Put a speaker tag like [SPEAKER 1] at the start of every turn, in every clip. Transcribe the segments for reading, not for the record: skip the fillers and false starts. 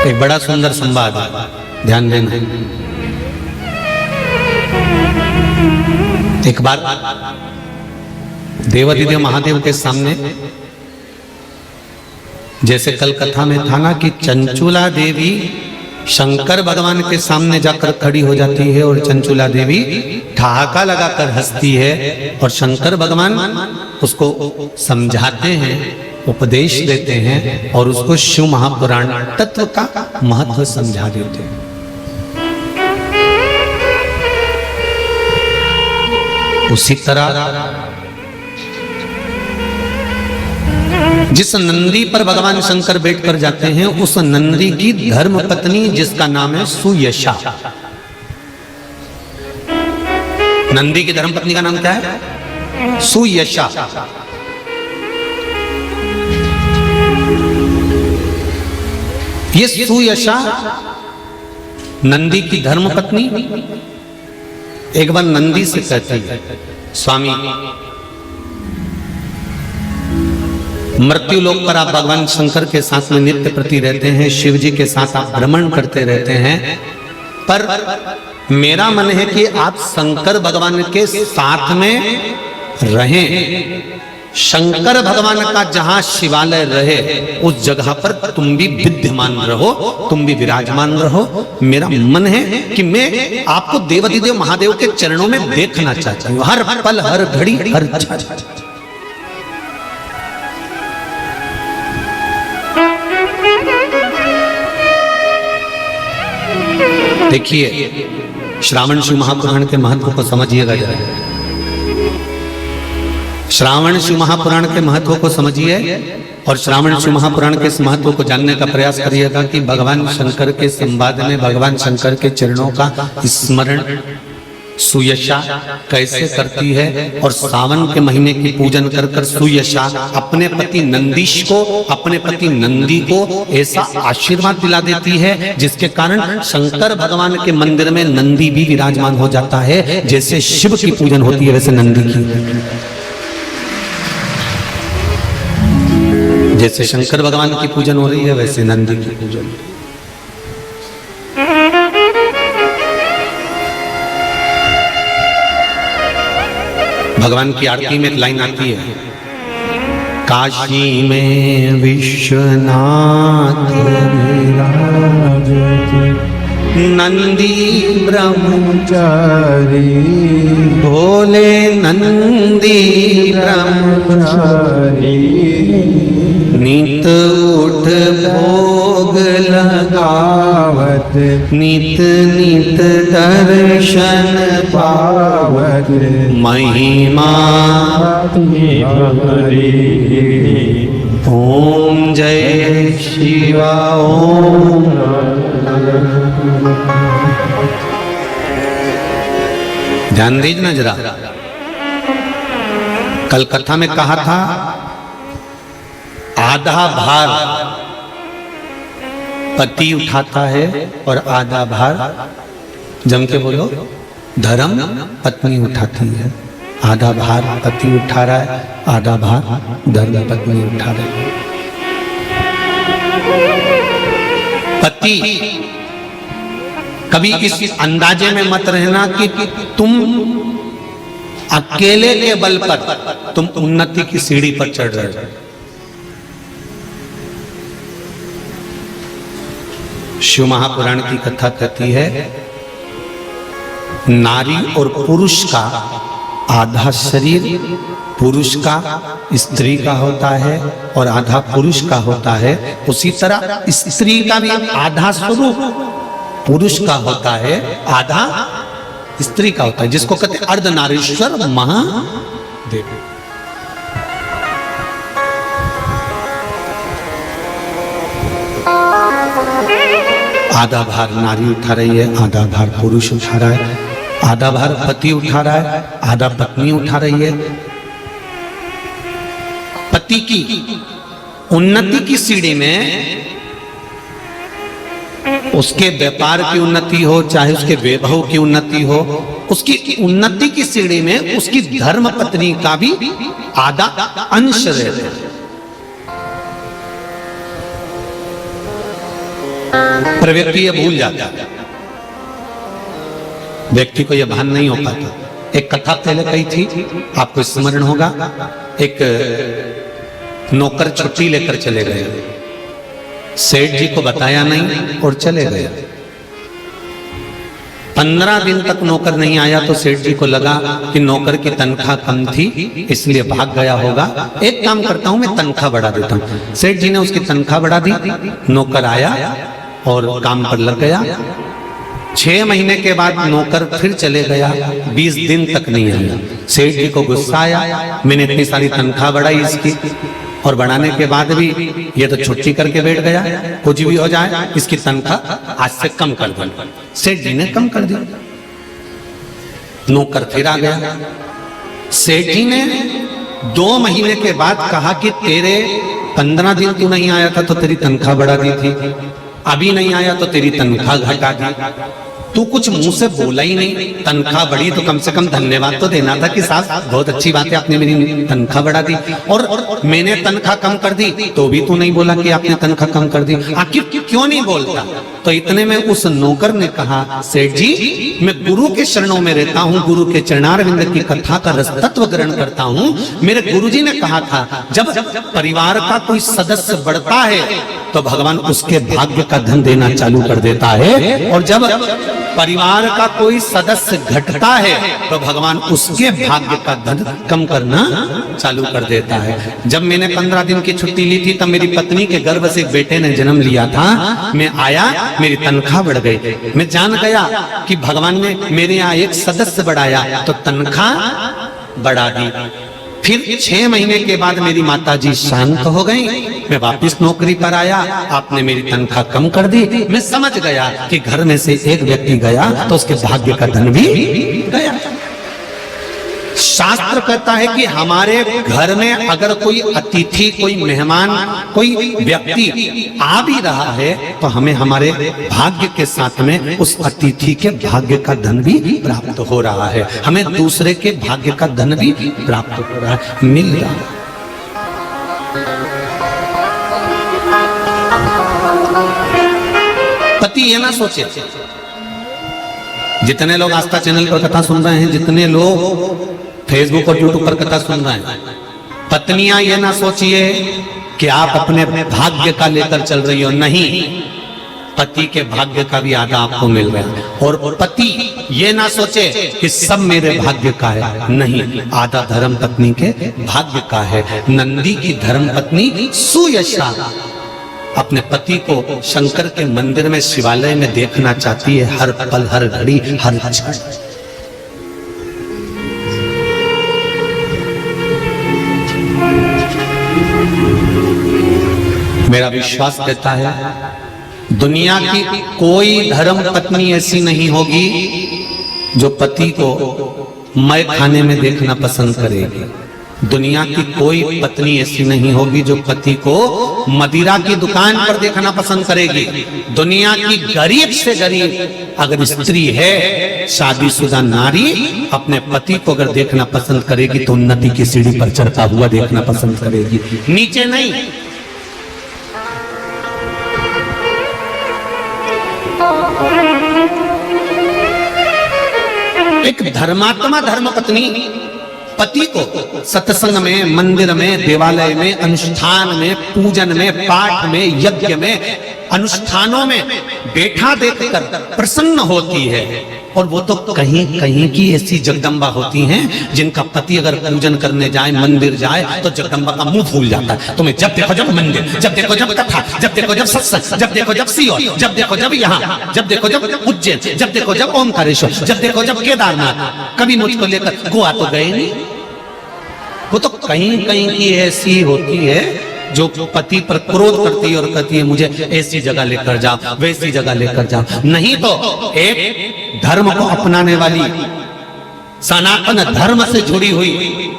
[SPEAKER 1] एक बड़ा सुंदर संवाद है, ध्यान देना। एक बार देवादिदेव महादेव के सामने, जैसे कल कथा में था ना कि चंचुला देवी शंकर भगवान के सामने जाकर खड़ी हो जाती है और चंचुला देवी ठहाका लगाकर हंसती है और शंकर भगवान उसको समझाते हैं, उपदेश देते हैं और उसको शिव महापुराण तत्व का महत्व समझा देते हैं। उसी तरह जिस नंदी पर भगवान शंकर बैठकर जाते हैं, उस नंदी की धर्म पत्नी जिसका नाम है सुयशा। नंदी की धर्म पत्नी का नाम क्या है? सुयशा। ये सुयशा नंदी की धर्म पत्नी एक बार नंदी से कहती है, स्वामी मृत्यु लोक पर आप भगवान शंकर के साथ में नित्य प्रति रहते हैं, शिव जी के साथ आप भ्रमण करते रहते हैं, पर मेरा मन है कि आप शंकर भगवान के साथ में रहें। शंकर भगवान का जहां शिवालय रहे उस जगह पर तुम भी विद्यमान रहो, तुम भी विराजमान रहो। मेरा मन है कि मैं आपको देवादिदेव महादेव के चरणों में देखना चाहता हूं, हर पल, हर घड़ी, हर क्षण। देखिए, श्रावण शिव महापुराण के महत्व को समझिएगा जरा। श्रावण शिव महापुराण के महत्व को समझिए और श्रावण शिव महापुराण के इस महत्व को जानने का प्रयास करिएगा कि भगवान शंकर के संवाद में भगवान शंकर के चरणों का स्मरण सुयशा कैसे करती है और सावन के महीने की पूजन कर कर सुयशा अपने पति नंदीश को, अपने पति नंदी को ऐसा आशीर्वाद दिला देती है जिसके कारण शंकर भगवान के मंदिर में नंदी भी विराजमान हो जाता है। जैसे शिव की पूजन होती है वैसे नंदी की, जैसे शंकर भगवान की पूजन हो रही है वैसे नंदी की पूजन। भगवान की आरती में एक लाइन आती है, काशी में विश्वनाथ नंदी ब्रह्मचारी, भोले नंदी ब्रह्मचारी, नित उठ भोग लगावत, नित नित दर्शन पावत, महिमा ओम जय शिवा ओम। ध्यान दीजिए ना जरा, कल कथा में कहा था आधा भार पति उठाता है और आधा भार, जम के बोलो, धर्म पत्नी उठाती है। आधा भार पति उठा रहा है, आधा भार धर्म पत्नी उठा रही है। पति कभी इस अंदाजे में मत रहना कि तुम अकेले के बल पर तुम उन्नति की सीढ़ी पर चढ़ रहे हो। शिव महापुराण की कथा कहती है, नारी और पुरुष का आधा शरीर पुरुष का स्त्री का होता है और आधा पुरुष का होता है। उसी तरह स्त्री का भी आधा स्वरूप पुरुष का होता है, आधा स्त्री का होता है, जिसको कहते हैं अर्धनारीश्वर महादेव। आधा भार नारी उठा रही है, आधा भार पुरुष उठा रहा है, आधा भार पति उठा रहा है, आधा पत्नी उठा रही है। पति की उन्नति की सीढ़ी में उसके व्यापार की उन्नति हो, चाहे उसके वैभव की उन्नति हो, उसकी उन्नति की सीढ़ी में उसकी धर्म पत्नी का भी आधा अंश रहता है। पर व्यक्ति ये भूल जाता है, व्यक्ति को यह भान नहीं हो पाता। एक कथा पहले कही थी, आपको स्मरण होगा, एक नौकर छुट्टी लेकर चले गए, सेठ जी को बताया नहीं और चले गए। 15 दिन तक नौकर नहीं आया तो सेठ जी को लगा कि नौकर की तनख्वाह कम थी इसलिए भाग गया होगा, एक काम करता हूं मैं तनख्वाह बढ़ा देता हूं। सेठ जी ने उसकी तनख्वाह बढ़ा दी, नौकर आया और काम पर लग गया। 6 महीने के बाद नौकर फिर चले गया, 20 दिन तक नहीं आया। सेठ जी को गुस्सा आया, मैंने इतनी सारी तनख्वाह बढ़ाई इसकी और बढ़ाने के बाद भी ये तो छुट्टी करके बैठ गया, कुछ भी हो जाए इसकी तनख्वाह आज से कम कर दो। सेठ जी ने कम कर दी, नौकर फिर आ गया। सेठ जी ने 2 महीने के बाद कहा कि तेरे 15 दिन तू नहीं आया था तो तेरी तनख्वाह बढ़ा दी थी, अभी नहीं आया तो तेरी तनख्वाह घटा दी, तू कुछ मुंह से बोला ही नहीं, तनख्वाह बढ़ी तो कम से कम धन्यवाद तो देना था कि साहब बहुत अच्छी बात है आपने मेरी तनख्वाह बढ़ा दी, और मैंने तनख्वाह कम कर दी तो भी तू नहीं बोला कि आपने तनख्वाह कम कर दी, आखिर क्यों नहीं बोलता? तो इतने में उस नौकर ने कहा, सेठ जी मैं गुरु के शरणों में रहता हूँ, गुरु के चरणारविंद की कथा का रस तत्व ग्रहण करता हूँ। मेरे गुरुजी ने कहा था जब परिवार का कोई सदस्य बढ़ता है तो भगवान उसके भाग्य का धन देना चालू कर देता है, और जब परिवार का कोई सदस्य घटता है तो भगवान उसके भाग्य का धन कम करना चालू कर देता है। जब मैंने 15 दिन की छुट्टी ली थी तब मेरी पत्नी के गर्भ से एक बेटे ने जन्म लिया था, मैं आया मेरी तनख्वाह बढ़ गई, मैं जान गया कि भगवान ने मेरे यहाँ एक सदस्य बढ़ाया तो तनख्वाह बढ़ा दी। फिर 6 महीने के बाद मेरी माताजी शांत हो गई, मैं वापस नौकरी पर आया, आपने मेरी तनख्वाह कम कर दी। मैं समझ गया कि घर में से एक व्यक्ति गया तो उसके भाग्य का धन भी गया। शास्त्र कहता है कि हमारे घर में अगर कोई अतिथि, कोई मेहमान, कोई व्यक्ति आ भी रहा है तो हमें हमारे भाग्य के साथ में उस अतिथि के भाग्य का धन भी प्राप्त हो रहा है, हमें दूसरे के भाग्य का धन भी प्राप्त हो रहा है, मिल रहा है। पति ये ना सोचे, जितने लोग आस्था चैनल पर कथा सुन रहे हैं, जितने लोग फेसबुक और यूट्यूब पर कथा सुन रहे हैं, पत्नियां ये ना सोचिए कि आप अपने भाग्य का लेकर चल रही हो, नहीं, पति के भाग्य का भी आधा आपको मिल रहा है। और पति ये ना सोचे कि सब मेरे भाग्य का है, नहीं, आधा धर्म पत्नी के भाग्य का है। नंदी की धर्म पत्नी सुयशा अपने पति को शंकर के मंदिर में, शिवालय में देखना चाहती है, हर पल, हर घड़ी, हर क्षण। मेरा विश्वास कहता है दुनिया की कोई धर्म पत्नी ऐसी नहीं होगी जो पति को मय खाने में देखना पसंद करेगी। दुनिया की कोई पत्नी ऐसी नहीं होगी जो पति को मदिरा की दुकान पर देखना पसंद करेगी। दुनिया की गरीब से गरीब अगर स्त्री है, शादीशुदा नारी, अपने पति को अगर देखना पसंद करेगी तो उन्नति की सीढ़ी पर चढ़ता हुआ देखना पसंद करेगी, नीचे नहीं। एक धर्मात्मा धर्मपत्नी पति को सत्संग में, मंदिर में, देवालय में, अनुष्ठान में, पूजन में, पाठ में, यज्ञ में, अनुष्ठानों में बैठा देखकर प्रसन्न होती है। और वो तो कहीं कहीं की ऐसी जगदम्बा होती हैं जिनका पति अगर पूजन करने जाए, मंदिर जाए तो जगदम्बा का मुंह फूल जाता है। तुम्हें जब देखो जब मंदिर, जब देखो जब कथा, जब देखो जब सत्संग, जब देखो जब सीओ, जब देखो जब यहाँ, जब देखो जब उज्जैन, जब देखो जब ओमकारेश्वर, जब देखो जब केदारनाथ। कभी मुझको लेकर गोवा तो गए नहीं। वो तो कहीं कहीं की ऐसी होती है जो पति पर क्रोध करती है और कहती है मुझे ऐसी जगह लेकर जाओ, वैसी जगह लेकर जाओ। नहीं तो एक धर्म को अपनाने वाली, सनातन धर्म से जुड़ी हुई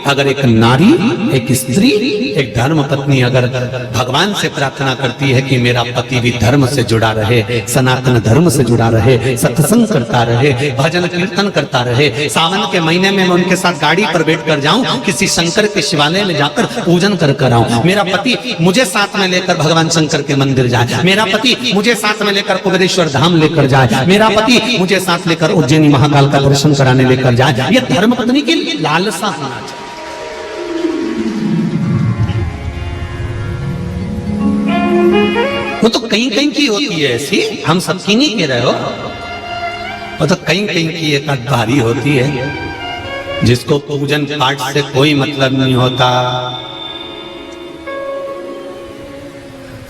[SPEAKER 1] अगर एक नारी, एक स्त्री, एक धर्म पत्नी अगर भगवान से प्रार्थना करती है कि मेरा पति भी धर्म से जुड़ा रहे, सनातन धर्म से जुड़ा रहे, सत्संग करता रहे, भजन कीर्तन करता रहे, सावन के महीने में मैं उनके साथ गाड़ी पर बैठ कर जाऊं, किसी शंकर के शिवालय में जाकर पूजन कर आऊं, मेरा पति मुझे साथ में लेकर भगवान शंकर के मंदिर जाए, मेरा पति मुझे साथ में लेकर कुबेरेश्वर धाम लेकर जाए, मेरा पति मुझे साथ लेकर उज्जैनी महाकाल का दर्शन कराने लेकर जाए, ये धर्म पत्नी की लालसा होना चाहिए। वो तो कहीं कहीं की होती है ऐसी, हम सबकी नहीं कह रहे हो, वो तो कहीं कहीं की एक भारी होती है जिसको पूजन पाठ से कोई मतलब नहीं होता,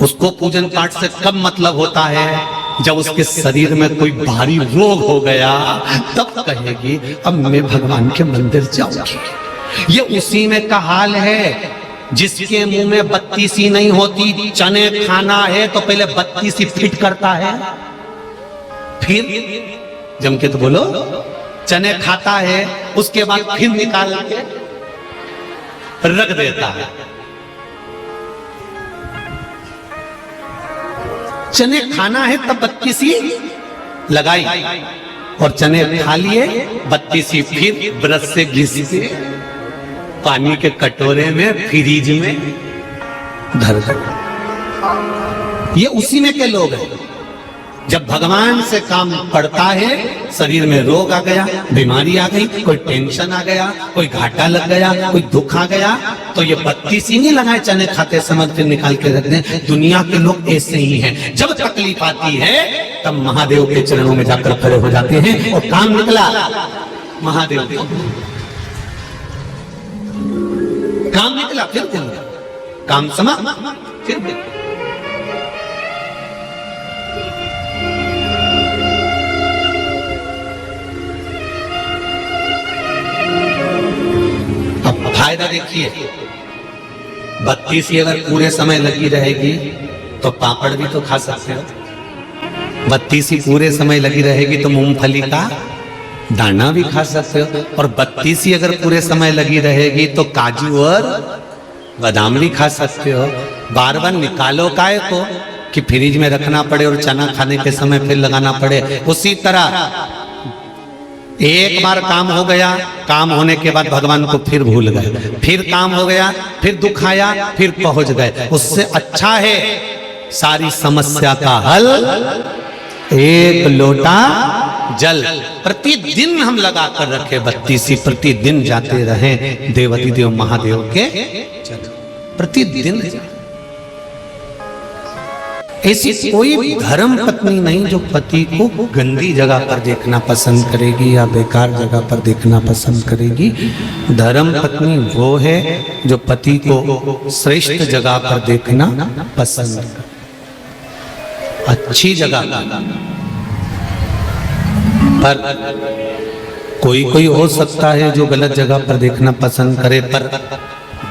[SPEAKER 1] उसको पूजन पाठ से कब मतलब होता है जब उसके शरीर में कोई भारी रोग हो गया, तब कहेगी अब मैं भगवान के मंदिर जाऊंगी। ये उसी में का हाल है जिसके मुंह में बत्तीसी नहीं होती, चने खाना है तो पहले बत्तीसी फिट करता है, फिर जम के तो बोलो, चने खाता है उसके बाद फिर निकाल के रख देता है। चने खाना है तब बत्तीसी लगाई और चने खा लिए, बत्तीसी फिर ब्रश से घिस के पानी के कटोरे में फ्रीज में धर दो। ये उसी में के लोग हैं। जब भगवान से काम पड़ता है, शरीर में रोग आ गया, बीमारी आ गई, कोई टेंशन आ गया, कोई घाटा लग गया, कोई दुख आ गया, तो ये बत्तीसी नहीं लगाए चने खाते समय फिर निकाल के रख दें। दुनिया के लोग ऐसे ही हैं, जब तकलीफ आती है तब महादेव के चरणों में जाकर खड़े हो जाते हैं और काम निकला महादेव को, काम निकला फिर काम समाप्त, फिर फायदा देखिए, बत्तीसी अगर पूरे समय लगी रहेगी तो पापड़ भी तो खा सकते हो, बत्तीसी पूरे समय लगी रहेगी तो मूंगफली का दाना भी खा सकते हो, और बत्तीसी अगर पूरे समय लगी रहेगी तो काजू और बादाम भी खा सकते हो। बार बार निकालो काहे को कि फ्रिज में रखना पड़े और चना खाने के समय फिर लगाना पड़े। उसी तरह एक बार काम हो गया, काम होने के बाद भगवान को फिर भूल गए, फिर काम हो गया, फिर दुख आया, फिर पहुंच गए। उससे अच्छा है सारी समस्या का हल एक लोटा जल प्रतिदिन हम लगा कर रखे, बत्तीसी प्रतिदिन जाते रहे देवती देव महादेव के प्रतिदिन। ऐसी कोई धर्म पत्नी नहीं जो पति को गंदी जगह पर देखना पसंद करेगी या बेकार जगह पर देखना पसंद करेगी। धर्म पत्नी वो है जो पति को श्रेष्ठ जगह पर देखना पसंद करे, अच्छी जगह पर। कोई कोई हो सकता है जो गलत जगह पर देखना पसंद करे, पर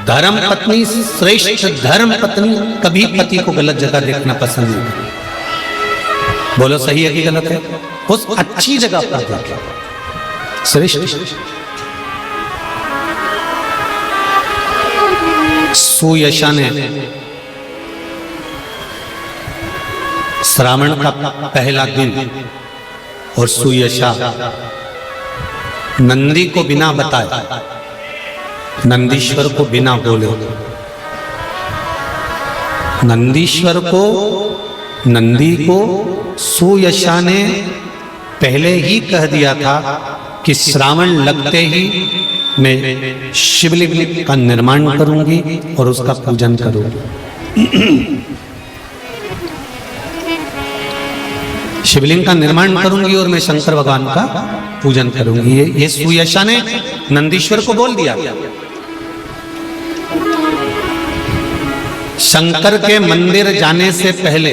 [SPEAKER 1] धर्म पत्नी, श्रेष्ठ धर्म पत्नी कभी पति को गलत जगह देखना पसंद नहीं करती। बोलो सही है कि गलत है? उस अच्छी जगह पर देखे, श्रेष्ठ। सुयशा ने श्रावण का पहला दिन और सुयशा नंदी को बिना बताए, नंदीश्वर को बिना बोले, नंदीश्वर को, नंदी को सुयशा ने पहले ही कह दिया था कि श्रावण लगते ही मैं शिवलिंग का निर्माण करूंगी और उसका पूजन करूंगी। शिवलिंग का निर्माण करूंगी और मैं शंकर भगवान का पूजन करूंगी। ये सुयशा ने नंदीश्वर को बोल दिया। शंकर के मंदिर जाने से पहले,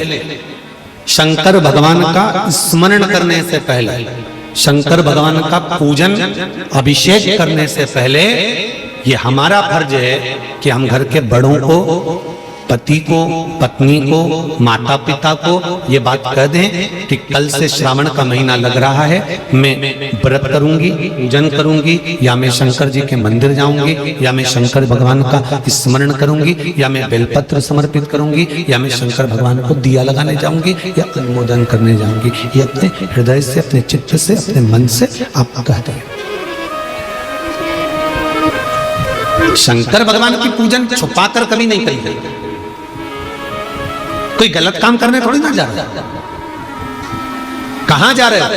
[SPEAKER 1] शंकर भगवान का स्मरण करने से पहले, शंकर भगवान का पूजन अभिषेक करने से पहले ये हमारा फर्ज है कि हम घर के बड़ों को पति को, पत्नी को, माता पिता को ये बात कह दें कि कल से श्रावण का महीना लग रहा है, मैं व्रत करूंगी, पूजन करूंगी, या मैं शंकर जी के मंदिर जाऊंगी, या मैं शंकर भगवान का स्मरण करूंगी, या मैं बेलपत्र समर्पित करूंगी, या मैं शंकर भगवान को दिया लगाने जाऊंगी, या अनुमोदन करने जाऊंगी। ये अपने हृदय से, अपने चित्त से, अपने मन से आप कह दें। शंकर भगवान की पूजन छुपाकर कभी नहीं करी। कोई गलत काम करने थोड़ी ना जा रहा। कहां जा रहे हो?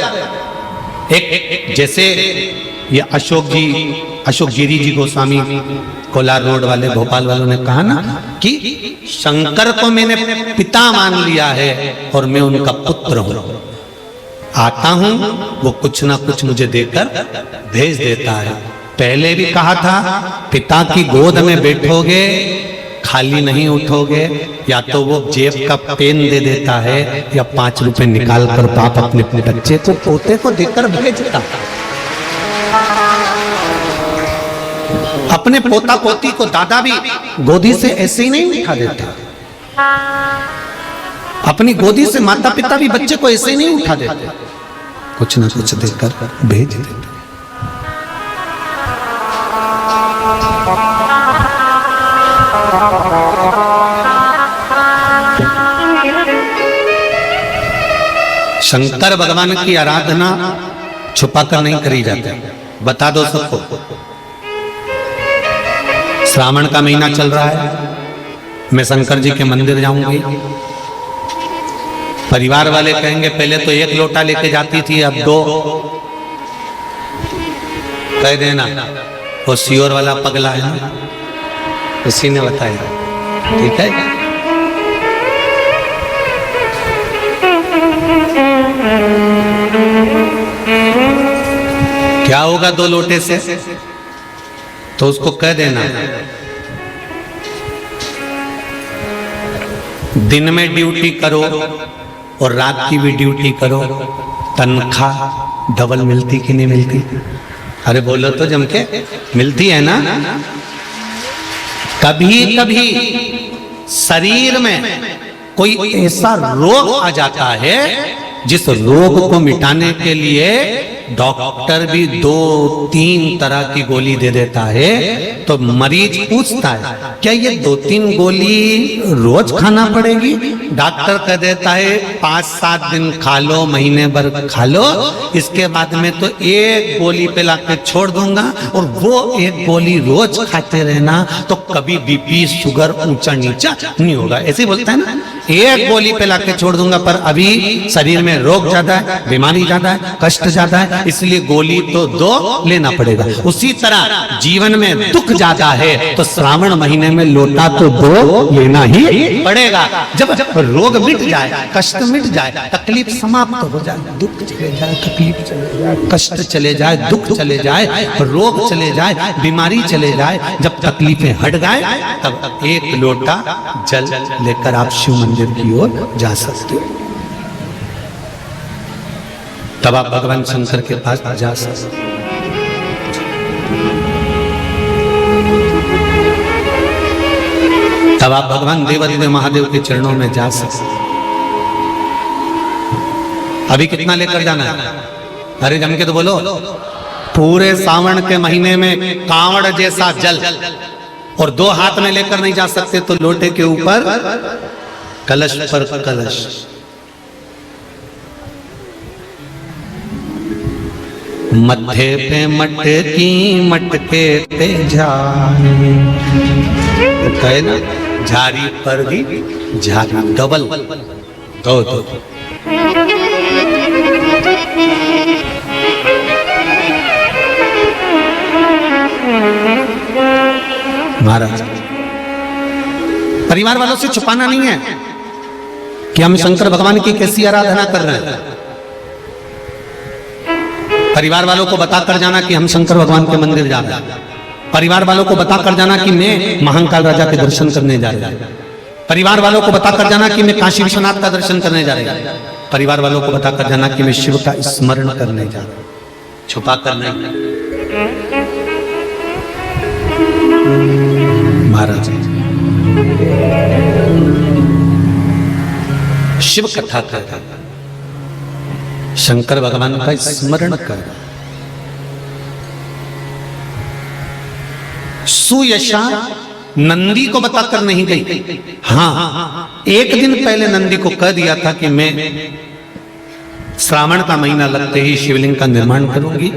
[SPEAKER 1] एक जैसे ये अशोक गिरी जी गोस्वामी कोलार रोड वाले, भोपाल वालों ने कहा ना कि शंकर को मैंने पिता मान लिया है और मैं उनका पुत्र हूं। आता हूं, वो कुछ ना कुछ मुझे देकर भेज देता है। पहले भी कहा था, पिता की गोद में बैठोगे खाली नहीं उठोगे, या तो वो जेब का पेन दे देता है, या 5 रुपए निकाल कर बाप अपने बच्चे को, पोते को देकर भेजता। अपने पोता पोती को दादा भी गोदी से ऐसे ही नहीं उठा देता। अपनी गोदी से माता पिता भी बच्चे को ऐसे ही नहीं उठा देते, कुछ ना कुछ देकर भेज देते। शंकर भगवान की आराधना छुपाकर नहीं करी जाती, बता दो सबको। श्रावण का महीना चल रहा है, मैं शंकर जी के मंदिर जाऊंगी। परिवार वाले कहेंगे पहले तो 1 लोटा लेके जाती थी, अब 2। कह देना वो सियोर वाला पगला है, उसी ने बताया। ठीक है, क्या होगा 2 लोटे से? तो उसको कह देना दिन में ड्यूटी करो और रात की भी ड्यूटी करो, तनख्वाह डबल मिलती कि नहीं मिलती? अरे बोलो तो जम के, मिलती है ना? कभी कभी शरीर में कोई ऐसा रोग आ जाता है जिस रोग को मिटाने के लिए डॉक्टर भी 2-3 तरह की गोली दे देता है। तो मरीज पूछता है क्या ये 2-3 गोली रोज खाना पड़ेगी? डॉक्टर कह देता है 5-7 दिन खा लो, महीने भर खा लो, इसके बाद में तो 1 गोली पे लाके छोड़ दूंगा, और वो 1 गोली रोज खाते रहना तो कभी बीपी शुगर ऊंचा नीचा नहीं होगा। ऐसे बोलता है ना, 1 गोली पे लाके छोड़ दूंगा, पर अभी शरीर में रोग ज्यादा है, बीमारी ज्यादा है, कष्ट ज्यादा है, इसलिए गोली तो 2 लेना पड़ेगा। उसी तरह जीवन में दुख ज्यादा है तो श्रावण महीने में लोटा तो 2 लेना ही पड़ेगा। जब रोग मिट जाए, कष्ट मिट जाए, तकलीफ समाप्त हो जाए, दुख चले जाए, तकलीफ चले जाए, कष्ट चले जाए, दुख चले जाए, रोग चले जाए, बीमारी चले जाए, जब तकलीफें हट जाए, तब 1 लोटा जल लेकर आप शिव मंदिर की ओर जा सकते हो। तब आप भगवान शंकर के पास जा सकते। तब आप भगवान देवादिदेव महादेव के चरणों में जा सकते। अभी कितना लेकर जाना है? अरे जम के तो बोलो। पूरे सावन के महीने में कांवड़ जैसा जल, और 2 हाथ में लेकर नहीं जा सकते तो लोटे के ऊपर कलश पर कलश। मत्थे पे मटकी मटके पे झारी, तो कहे ना झारी पर भी झारी, डबल 2। महाराज, परिवार वालों से छुपाना नहीं है कि हम शंकर भगवान की कैसी आराधना कर रहे हैं। परिवार वालों को बताकर जाना कि हम शंकर भगवान के मंदिर जा रहे हैं। परिवार वालों को बताकर जाना कि मैं महाकाल राजा के दर्शन करने जा रहा हूं। परिवार वालों को बताकर जाना कि मैं काशी विश्वनाथ का दर्शन करने जा रहा हूं। परिवार वालों को बताकर जाना कि मैं शिव का स्मरण करने जा रहा हूं। छुपा कर नहीं। महाराज शिव कथा कर, शंकर भगवान का स्मरण कर। सुयशा नंदी को बताकर नहीं गई। हाँ, एक दिन पहले नंदी को कह दिया था कि मैं श्रावण का महीना लगते ही शिवलिंग का निर्माण करूंगी,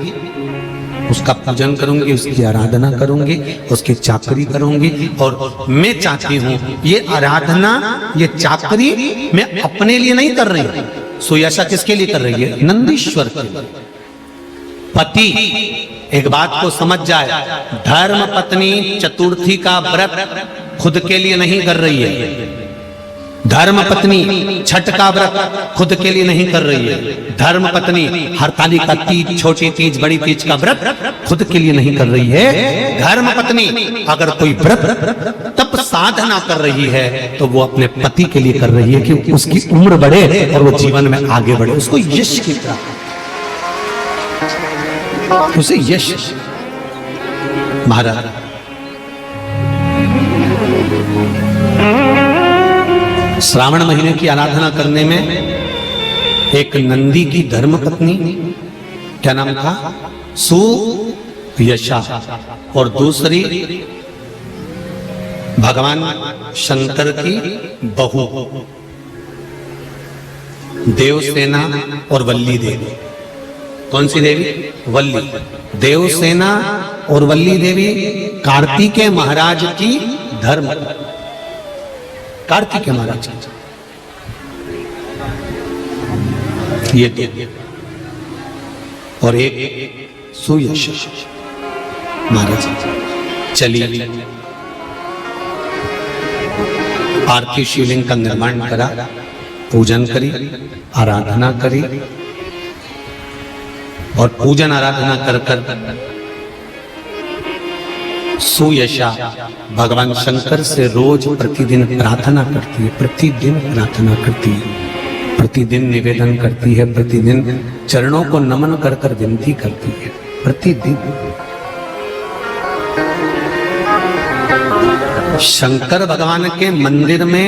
[SPEAKER 1] उसका पूजन करूंगी, उसकी आराधना करूंगी, उसकी चाकरी करूंगी। और मैं चाहती हूं ये आराधना, ये चाकरी मैं अपने लिए नहीं कर रही। सुयशा किसके लिए कर रही है? नंदीश्वर के लिए। पति एक बात को समझ जाए, धर्म पत्नी चतुर्थी का व्रत खुद के लिए नहीं कर रही है। धर्म पत्नी छठ का व्रत खुद के लिए नहीं कर रही है। धर्म पत्नी हरतालिका तीज, छोटी तीज, बड़ी तीज का व्रत खुद के लिए नहीं कर रही है। धर्म पत्नी अगर कोई व्रत तप साधना कर रही है तो वो अपने पति के लिए कर रही है कि उसकी उम्र बढ़े और वो जीवन में आगे बढ़े, उसको यश की प्राप्ति, उसे यश। महाराज श्रावण महीने की आराधना करने में एक नंदी की धर्म पत्नी, क्या नाम था? सुयशा, और दूसरी भगवान शंकर की बहू देवसेना और वल्ली देवी। कौन सी देवी? वल्ली। देवसेना और वल्ली देवी कार्तिकेय महाराज की धर्म, कार्तिकेय महाराज ये दो, और एक सुयशा महाराज। चलिए आरती शिवलिंग का निर्माण करा, पूजन करी, आराधना करी, और पूजन आराधना कर कर सुयशा भगवान शंकर से रोज प्रतिदिन प्रार्थना करती है, प्रतिदिन प्रार्थना करती है, प्रतिदिन निवेदन करती है, प्रतिदिन चरणों को नमन कर कर विनती करती है, प्रतिदिन। शंकर भगवान के मंदिर में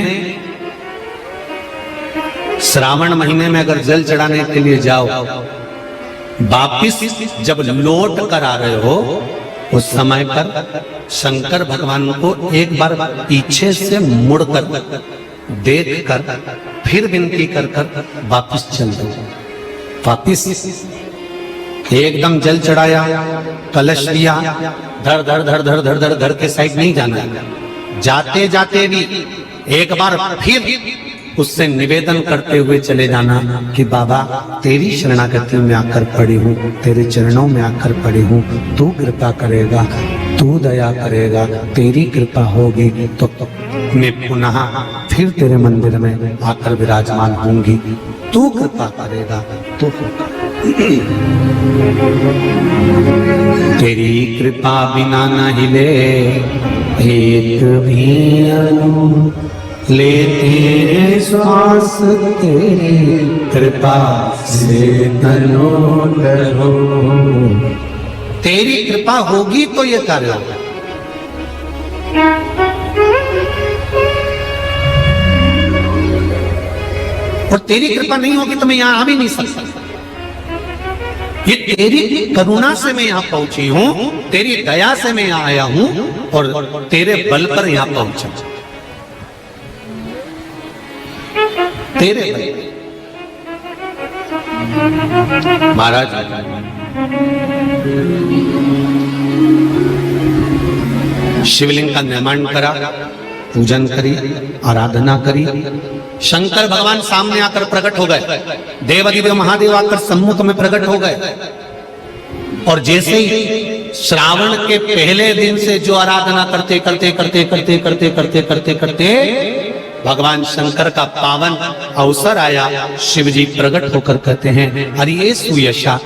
[SPEAKER 1] श्रावण महीने में अगर जल चढ़ाने के लिए जाओ, वापिस जब लौट कर आ रहे हो उस समय पर शंकर भगवान को एक बार पीछे से मुड़कर देख कर फिर विनती कर कर वापिस चल दो। वापिस एकदम जल चढ़ाया, कलश लिया, धड़ धड़ धड़ धड़ धड़ धड़ घर के साइड नहीं जाना, जाते जाते भी एक बार फिर उससे निवेदन करते हुए चले जाना कि बाबा तेरी शरणागति में आकर पड़ी हूँ, तेरे चरणों में आकर पड़ी हूँ, तू कृपा करेगा, तू दया करेगा, तेरी कृपा होगी तो मैं पुनः फिर तेरे मंदिर में आकर विराजमान होंगी, तू कृपा करेगा तो तेरी कृपा बिना नहीं ले एक भी अनु लेते श्वास, तेरी कृपा से तनो करो। तेरी कृपा होगी तो ये कार्य होगा। और तेरी कृपा नहीं होगी तो मैं यहां आ भी नहीं सकता। ये तेरी करुणा से मैं यहां पहुंची हूं, तेरी दया से मैं यहां आया हूं, और तेरे बल पर यहां पहुंचा, तेरे महाराज। शिवलिंग का निर्माण करा, पूजन करी, आराधना करी। शंकर भगवान सामने आकर प्रकट हो गए, देवाधिदेव महादेव आकर सम्मुख में प्रकट हो गए। और जैसे ही श्रावण के पहले दिन से जो आराधना करते करते करते करते करते करते करते करते भगवान शंकर का पावन अवसर आया, शिव जी प्रकट होकर कहते हैं, अरे सुयशा,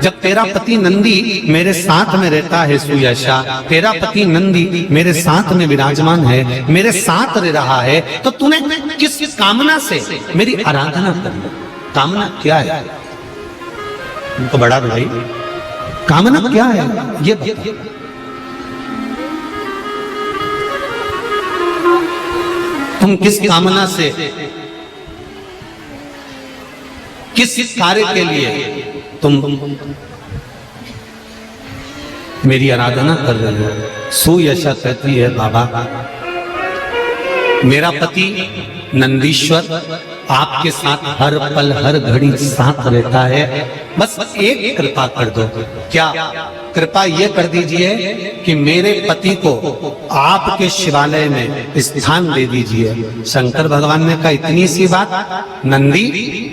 [SPEAKER 1] जब तेरा पति नंदी मेरे साथ में रहता है, सुयशा तेरा पति नंदी मेरे साथ में विराजमान है, मेरे साथ रह रहा है, तो तूने किस कामना से मेरी आराधना कर? कामना क्या है? उनको बड़ा भाई, कामना क्या है ये तुम किस कामना से, किस कार्य के लिए तुम मेरी आराधना कर रहे हो। सुयशा कहती है, बाबा मेरा पति नंदीश्वर आपके साथ हर पल हर घड़ी साथ रहता है, बस एक कृपा कर दो। क्या कृपा ये कर दीजिए कि मेरे पति को आपके शिवालय में स्थान दे दीजिए। शंकर भगवान ने कहा, इतनी सी बात, नंदी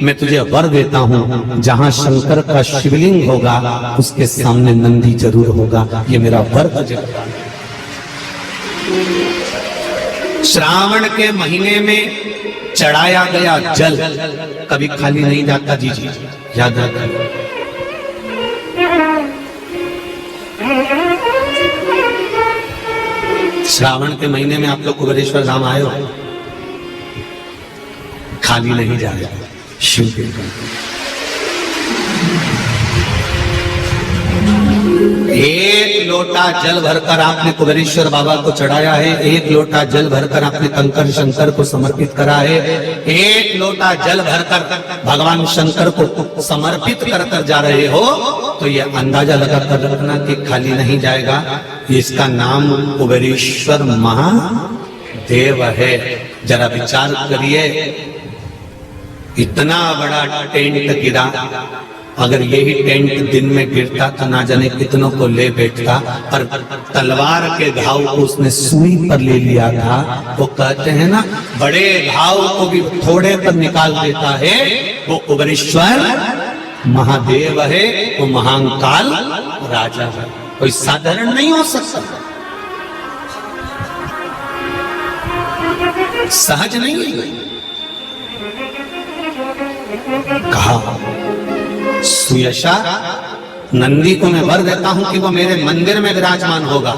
[SPEAKER 1] मैं तुझे वर देता हूं, जहां शंकर का शिवलिंग होगा उसके सामने नंदी जरूर होगा, ये मेरा वर तुझे। श्रावण के महीने में चढ़ाया गया जल कभी खाली नहीं जाता। जी जी याद रखना। श्रावण के महीने में आप लोग कुबेरेश्वर धाम आए हो, खाली नहीं जाएगा। शिव के एक लोटा जल भरकर आपने कुबेरेश्वर बाबा को चढ़ाया है, एक लोटा जल भरकर आपने कंकर शंकर को समर्पित करा है, एक लोटा जल भरकर भगवान शंकर को समर्पित कर कर जा रहे हो, तो ये अंदाजा लगा कर रखना कि खाली नहीं जाएगा। इसका नाम कुबेरेश्वर महादेव है। जरा विचार करिए, इतना बड़ा टेंट गिरा, अगर यही टेंट दिन में गिरता तो ना जाने कितनों को ले बैठता, पर तलवार के घाव को उसने सुई पर ले लिया था। वो कहते हैं ना, बड़े घाव को भी थोड़े पर निकाल देता है, वो कुबेरेश्वर महादेव है, वो महाकाल राजा है, कोई साधारण नहीं हो सकता, सहज नहीं है। कहा सुयशा, नंदी को मैं वर देता हूं कि वो मेरे मंदिर में विराजमान होगा,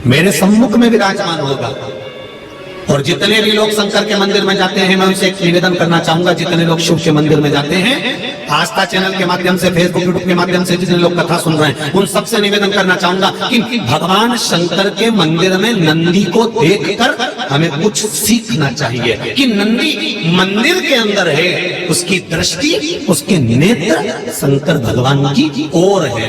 [SPEAKER 1] मेरे सम्मुख में विराजमान होगा। और जितने भी लोग शंकर के मंदिर में जाते हैं, मैं उनसे एक निवेदन करना चाहूंगा, जितने लोग शिव के मंदिर में जाते हैं, आस्था चैनल के माध्यम से, फेसबुक यूट्यूब के माध्यम से जितने लोग कथा सुन रहे हैं, उन सबसे निवेदन करना चाहूंगा कि भगवान शंकर के मंदिर में नंदी को देखकर हमें कुछ सीखना चाहिए कि नंदी मंदिर के अंदर है, उसकी दृष्टि, उसके नेत्र शंकर भगवान की ओर है।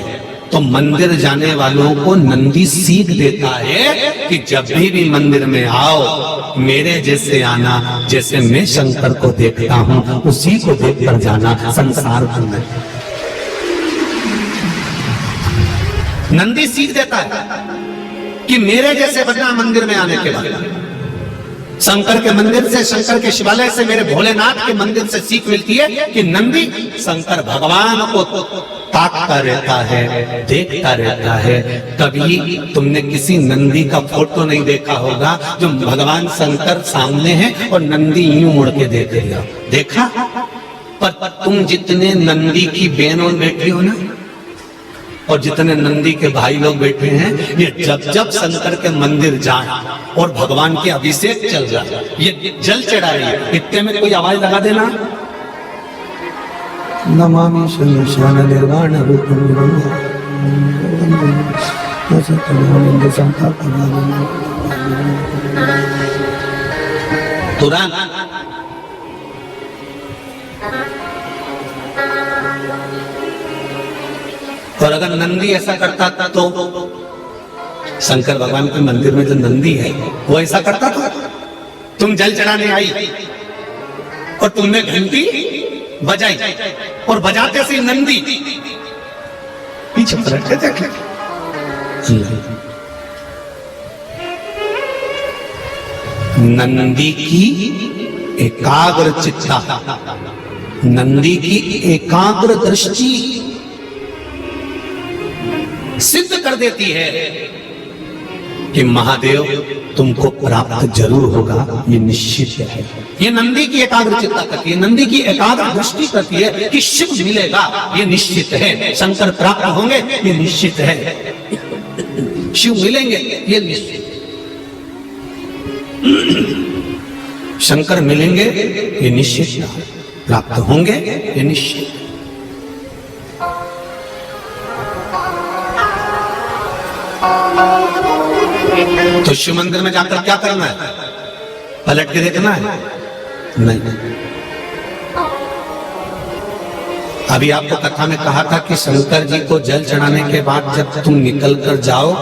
[SPEAKER 1] तो मंदिर जाने वालों को नंदी सीख देता है कि जब भी मंदिर में आओ, मेरे जैसे आना, जैसे मैं शंकर को देखता हूं उसी को देखकर जाना, संसार को नहीं। नंदी सीख देता है कि मेरे जैसे बनना मंदिर में आने के बाद। शंकर के मंदिर से, शंकर के शिवालय से, मेरे भोलेनाथ के मंदिर से सीख मिलती है कि नंदी शंकर भगवान को ताकता रहता है, देखता रहता है। कभी तुमने किसी नंदी का फोटो नहीं देखा होगा जो भगवान शंकर सामने है और नंदी यूं मुड़ के देख रही हो, देखा? पर तुम जितने नंदी की बहनों बैठी हो ना, और जितने नंदी के भाई लोग बैठे हैं, ये जब जब शंकर के मंदिर जाए और भगवान के अभिषेक चल जाए, ये जल चढ़ा रही है, इतने में कोई आवाज लगा देना, नमामि शंकर निर्वाण रूपम तुरंत और अगर नंदी ऐसा करता था तो शंकर भगवान के मंदिर में जो नंदी है वो ऐसा करता था। तुम जल चढ़ाने आई और तुमने घंटी बजाई और बजाते से नंदी पीछे पलट के देख नंदी की एकाग्र चित्ता, नंदी की एकाग्र दृष्टि सिद्ध कर देती है कि महादेव तुमको प्राप्त जरूर होगा, ये निश्चित है। ये नंदी की एकाग्रचित्ता करती है, नंदी की एकाग्र दृष्टि करती है कि शिव मिलेगा, ये निश्चित है। शंकर प्राप्त होंगे, ये निश्चित है। शिव मिलेंगे, ये निश्चित। शंकर मिलेंगे, ये निश्चित। प्राप्त होंगे, ये निश्चित। तो शिव मंदिर में जाकर क्या करना है? पलट के देखना है? नहीं। अभी आपको कथा में कहा था कि शंकर जी को जल चढ़ाने के बाद जब तुम निकल कर जाओ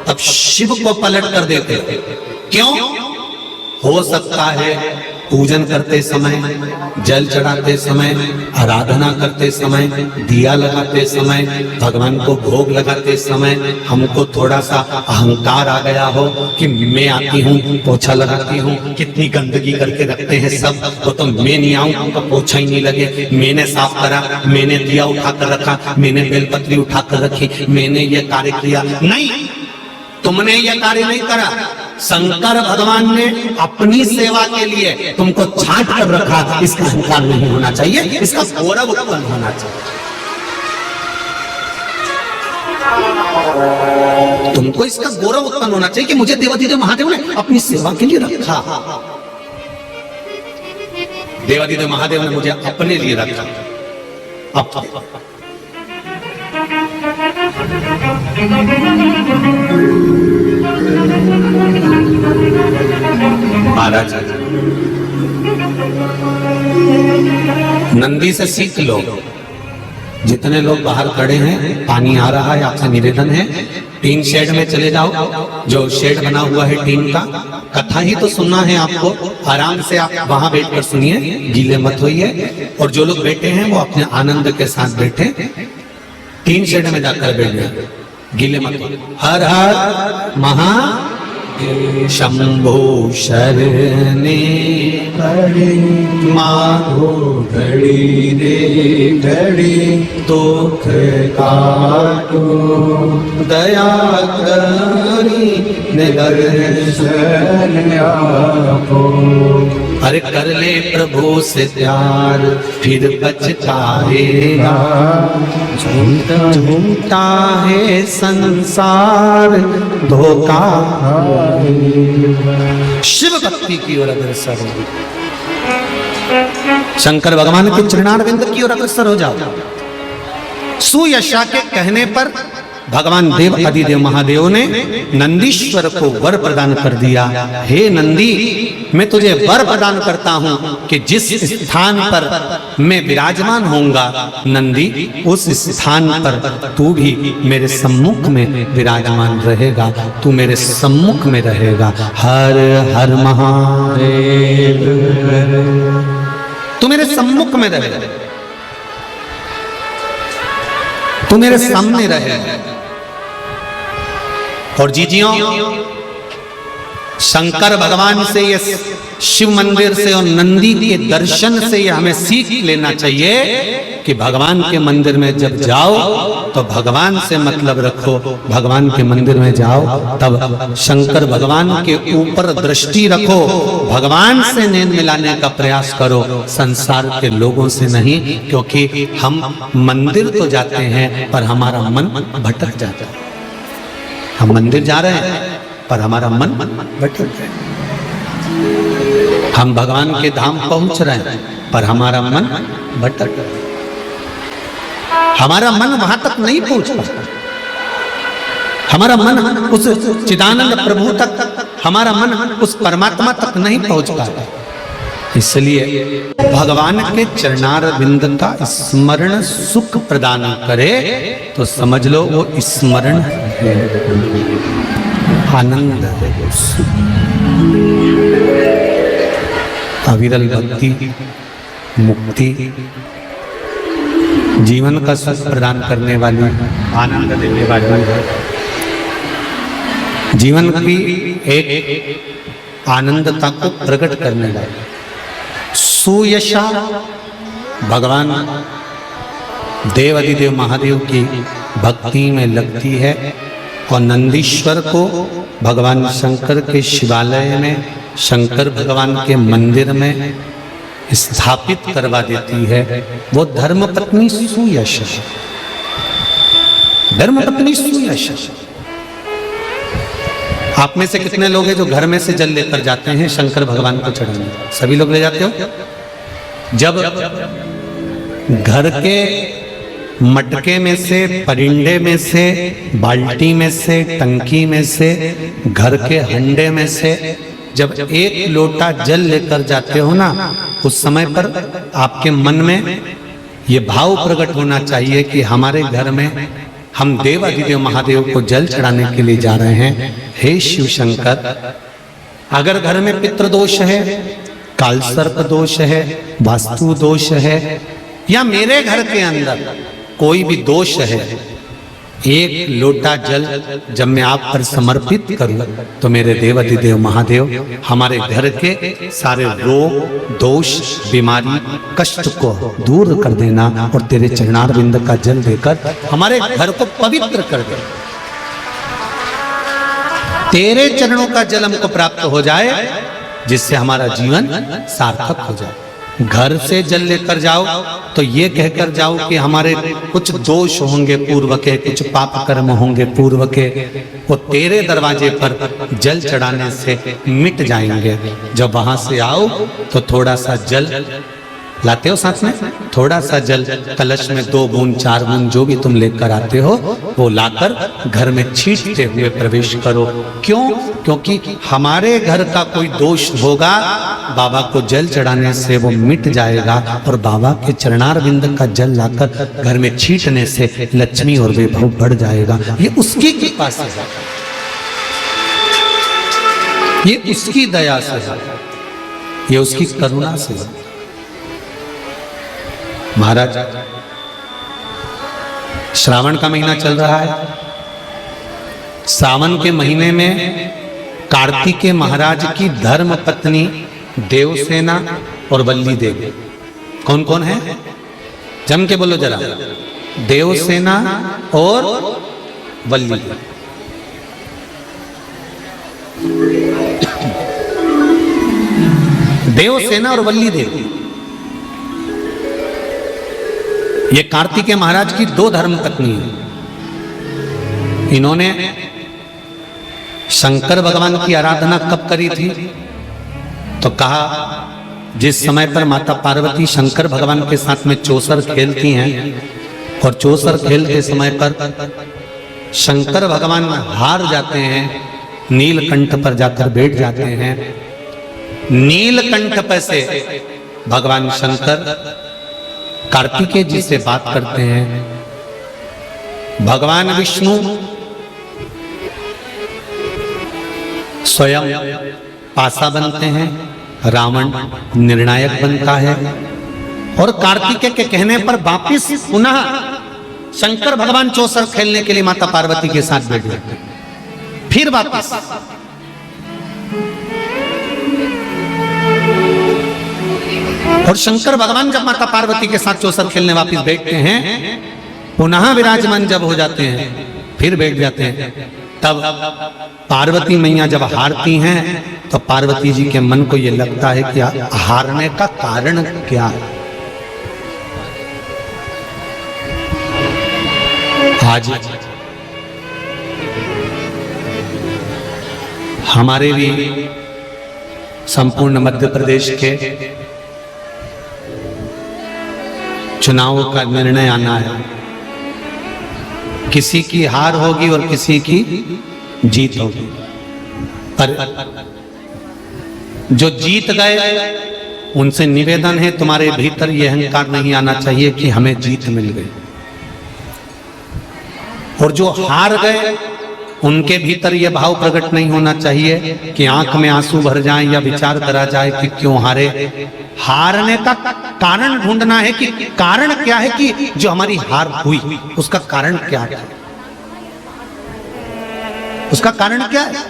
[SPEAKER 1] तब शिव को पलट कर देते। क्यों? हो सकता है पूजन करते समय, जल चढ़ाते समय, आराधना करते समय, दिया लगाते समय, भगवान को भोग लगाते समय हमको थोड़ा सा अहंकार आ गया हो कि मैं आती हूँ, पोछा लगाती हूँ, कितनी गंदगी करके रखते हैं सब, तो मैं नहीं आऊँ तो पोछा ही नहीं लगे, मैंने साफ करा, मैंने दिया उठा कर रखा, मैंने बेलपत्री उठा कर रखी, मैंने ये कार्य किया। नहीं, तुमने यह कार्य नहीं करा। शंकर भगवान ने अपनी सेवा के लिए तुमको छांट कर रखा। इसका अहंकार नहीं होना चाहिए, इसका गौरव उत्पन्न होना चाहिए। तुमको इसका गौरव उत्पन्न होना चाहिए कि मुझे देवाधिदेव महादेव ने अपनी सेवा के लिए रखा। देवाधिदेव महादेव ने मुझे अपने लिए रखा। महाराज नंदी से सीख लो। जितने लोग बाहर खड़े हैं, पानी आ रहा है, आपसे निवेदन है टीन शेड में चले जाओ। जो शेड बना हुआ है टीन का, कथा ही तो सुनना है आपको, आराम से आप वहां बैठकर सुनिए, गीले मत होइए। और जो लोग बैठे हैं वो अपने आनंद के साथ बैठे, टीन शेड में जाकर बैठ जाए, गीले मत हो। हर हर महा शंभो शरणे पड़े, माधो घड़ी रे घड़ी दुख काटो, दया करी दर्शन आपो। अरे कर ले प्रभु से प्यार फिर पछताएगा, झूठा है संसार धोखा। शिव भक्ति की ओर अग्रसर हो, शंकर भगवान के चरणारविंद की ओर अग्रसर हो जाओ। सुयशा के कहने पर भगवान देव अधिदेव महादेव ने नंदीश्वर को वर प्रदान कर दिया। हे नंदी, मैं तुझे वर प्रदान करता हूं कि जिस स्थान पर मैं विराजमान होऊंगा नंदी, उस स्थान पर तू भी मेरे सम्मुख में विराजमान रहेगा, तू मेरे सम्मुख में रहेगा। हर हर महादेव, तू मेरे सम्मुख में रहेगा, तू मेरे सामने रहेगा। और जीजियों, शंकर भगवान से, ये शिव मंदिर से और नंदी के दर्शन से ये हमें सीख लेना चाहिए कि भगवान के मंदिर में जब जाओ तो भगवान से मतलब रखो। भगवान के मंदिर में जाओ तब शंकर भगवान के ऊपर दृष्टि रखो, भगवान से नैन मिलाने का प्रयास करो, संसार के लोगों से नहीं। क्योंकि हम मंदिर तो जाते हैं पर हमारा मन भटक जाता है। हम मंदिर जा रहे हैं पर हमारा मन भटक रहा है। हम भगवान के धाम पहुंच रहे हैं पर हमारा मन भटक रहा है। हमारा मन वहां तक नहीं पहुंच पाता, हमारा मन उस चिदानंद प्रभु तक, हमारा मन उस परमात्मा तक नहीं पहुंच पाता। इसलिए भगवान के चरणारविंद का स्मरण सुख प्रदान करे तो समझ लो वो स्मरण है, आनंद है, अविरल भक्ति, मुक्ति, जीवन का सुख प्रदान करने वाली, आनंद देने वाली, जीवन की एक आनंदता को प्रकट करने वाली। सुयशा भगवान देव अधिदेव महादेव की भक्ति में लगती है और नंदीश्वर को भगवान शंकर के शिवालय में, शंकर भगवान के मंदिर में स्थापित करवा देती है। वो धर्मपत्नी सुयशा, धर्मपत्नी सुयशा। आप में से कितने लोग हैं जो घर में से जल लेकर जाते हैं शंकर भगवान को चढ़ाने? सभी लोग ले जाते हो? जब घर के मटके में से, परिंडे में से, बाल्टी में से, टंकी में से, घर के हंडे में से जब एक लोटा जल लेकर जाते हो ना, उस समय पर आपके मन में ये भाव प्रकट होना चाहिए कि हमारे घर में हम देवाधिदेव महादेव को जल चढ़ाने के लिए जा रहे हैं। हे शिव शंकर, अगर घर में पितृदोष है, कालसर्प दोष है, वास्तु दोष है, या मेरे घर के अंदर कोई भी दोष है, एक लोटा जल जब मैं आप पर समर्पित करूं तो मेरे देवाधिदेव महादेव हमारे घर के सारे रोग, दोष, बीमारी, कष्ट को दूर कर देना और तेरे चरणारविंद का जल देकर हमारे घर को पवित्र कर दे। तेरे चरणों का जल हमको प्राप्त हो जाए, जिससे हमारा जीवन सार्थक हो जाए। घर से जल लेकर जाओ तो ये कहकर जाओ कि हमारे कुछ दोष होंगे पूर्व के, कुछ पाप कर्म होंगे पूर्व के, वो तेरे दरवाजे पर जल चढ़ाने से मिट जाएंगे। जब वहां से आओ तो थोड़ा सा जल लाते हो, साथ में थोड़ा सा जल कलश में 2 बूंद 4 बूंद जो भी तुम लेकर आते हो वो लाकर घर में छींटते हुए प्रवेश करो। क्यों? क्योंकि हमारे घर का कोई दोष होगा, बाबा को जल चढ़ाने से वो मिट जाएगा और बाबा के चरणारविंद का जल लाकर घर में छींटने से लक्ष्मी और वैभव बढ़ जाएगा। ये उसकी कृपा से है, ये उसकी दया से है, ये उसकी करुणा से है। महाराज, श्रावण का महीना चल रहा है। सावन के महीने में कार्तिकेय महाराज की धर्म पत्नी देवसेना और वल्ली देवी, कौन कौन है? जम के बोलो जरा। देवसेना और वल्ली। देवसेना और वल्ली देवी, ये कार्तिकेय महाराज की 2 धर्म पत्नी हैं। इन्होंने शंकर भगवान की आराधना कब करी थी? तो कहा जिस समय पर माता पार्वती शंकर भगवान के साथ में चौसर खेलती हैं और चौसर खेलते समय पर शंकर भगवान हार जाते हैं, नीलकंठ पर जाकर बैठ जाते हैं। नीलकंठ पर से भगवान शंकर कार्तिकेय जी से बात करते हैं। भगवान विष्णु स्वयं पासा बनते हैं, रावण निर्णायक बनता है और कार्तिकेय के कहने पर वापिस पुनः शंकर भगवान चौसर खेलने के लिए माता पार्वती के साथ बैठ जाते हैं। फिर वापिस और शंकर भगवान जब माता पार्वती के साथ चौसर खेलने वापिस बैठते हैं, पुनः विराजमान जब हो जाते हैं फिर बैठ जाते हैं। तब पार्वती मैया जब हारती हैं तो पार्वती जी के मन को यह लगता है कि हारने का कारण क्या है। आज हमारे भी संपूर्ण मध्य प्रदेश के चुनावों का निर्णय आना है। किसी की हार होगी और किसी की जीत होगी, पर जो जीत गए उनसे निवेदन है तुम्हारे भीतर यह अहंकार नहीं आना चाहिए कि हमें जीत मिल गई, और जो हार गए उनके भीतर यह भाव प्रकट नहीं होना चाहिए कि आंख में आंसू भर जाएं या विचार करा जाए कि क्यों हारे। हारने का कारण ढूंढना है कि कारण क्या है कि जो हमारी हार हुई उसका कारण क्या है, उसका कारण क्या है।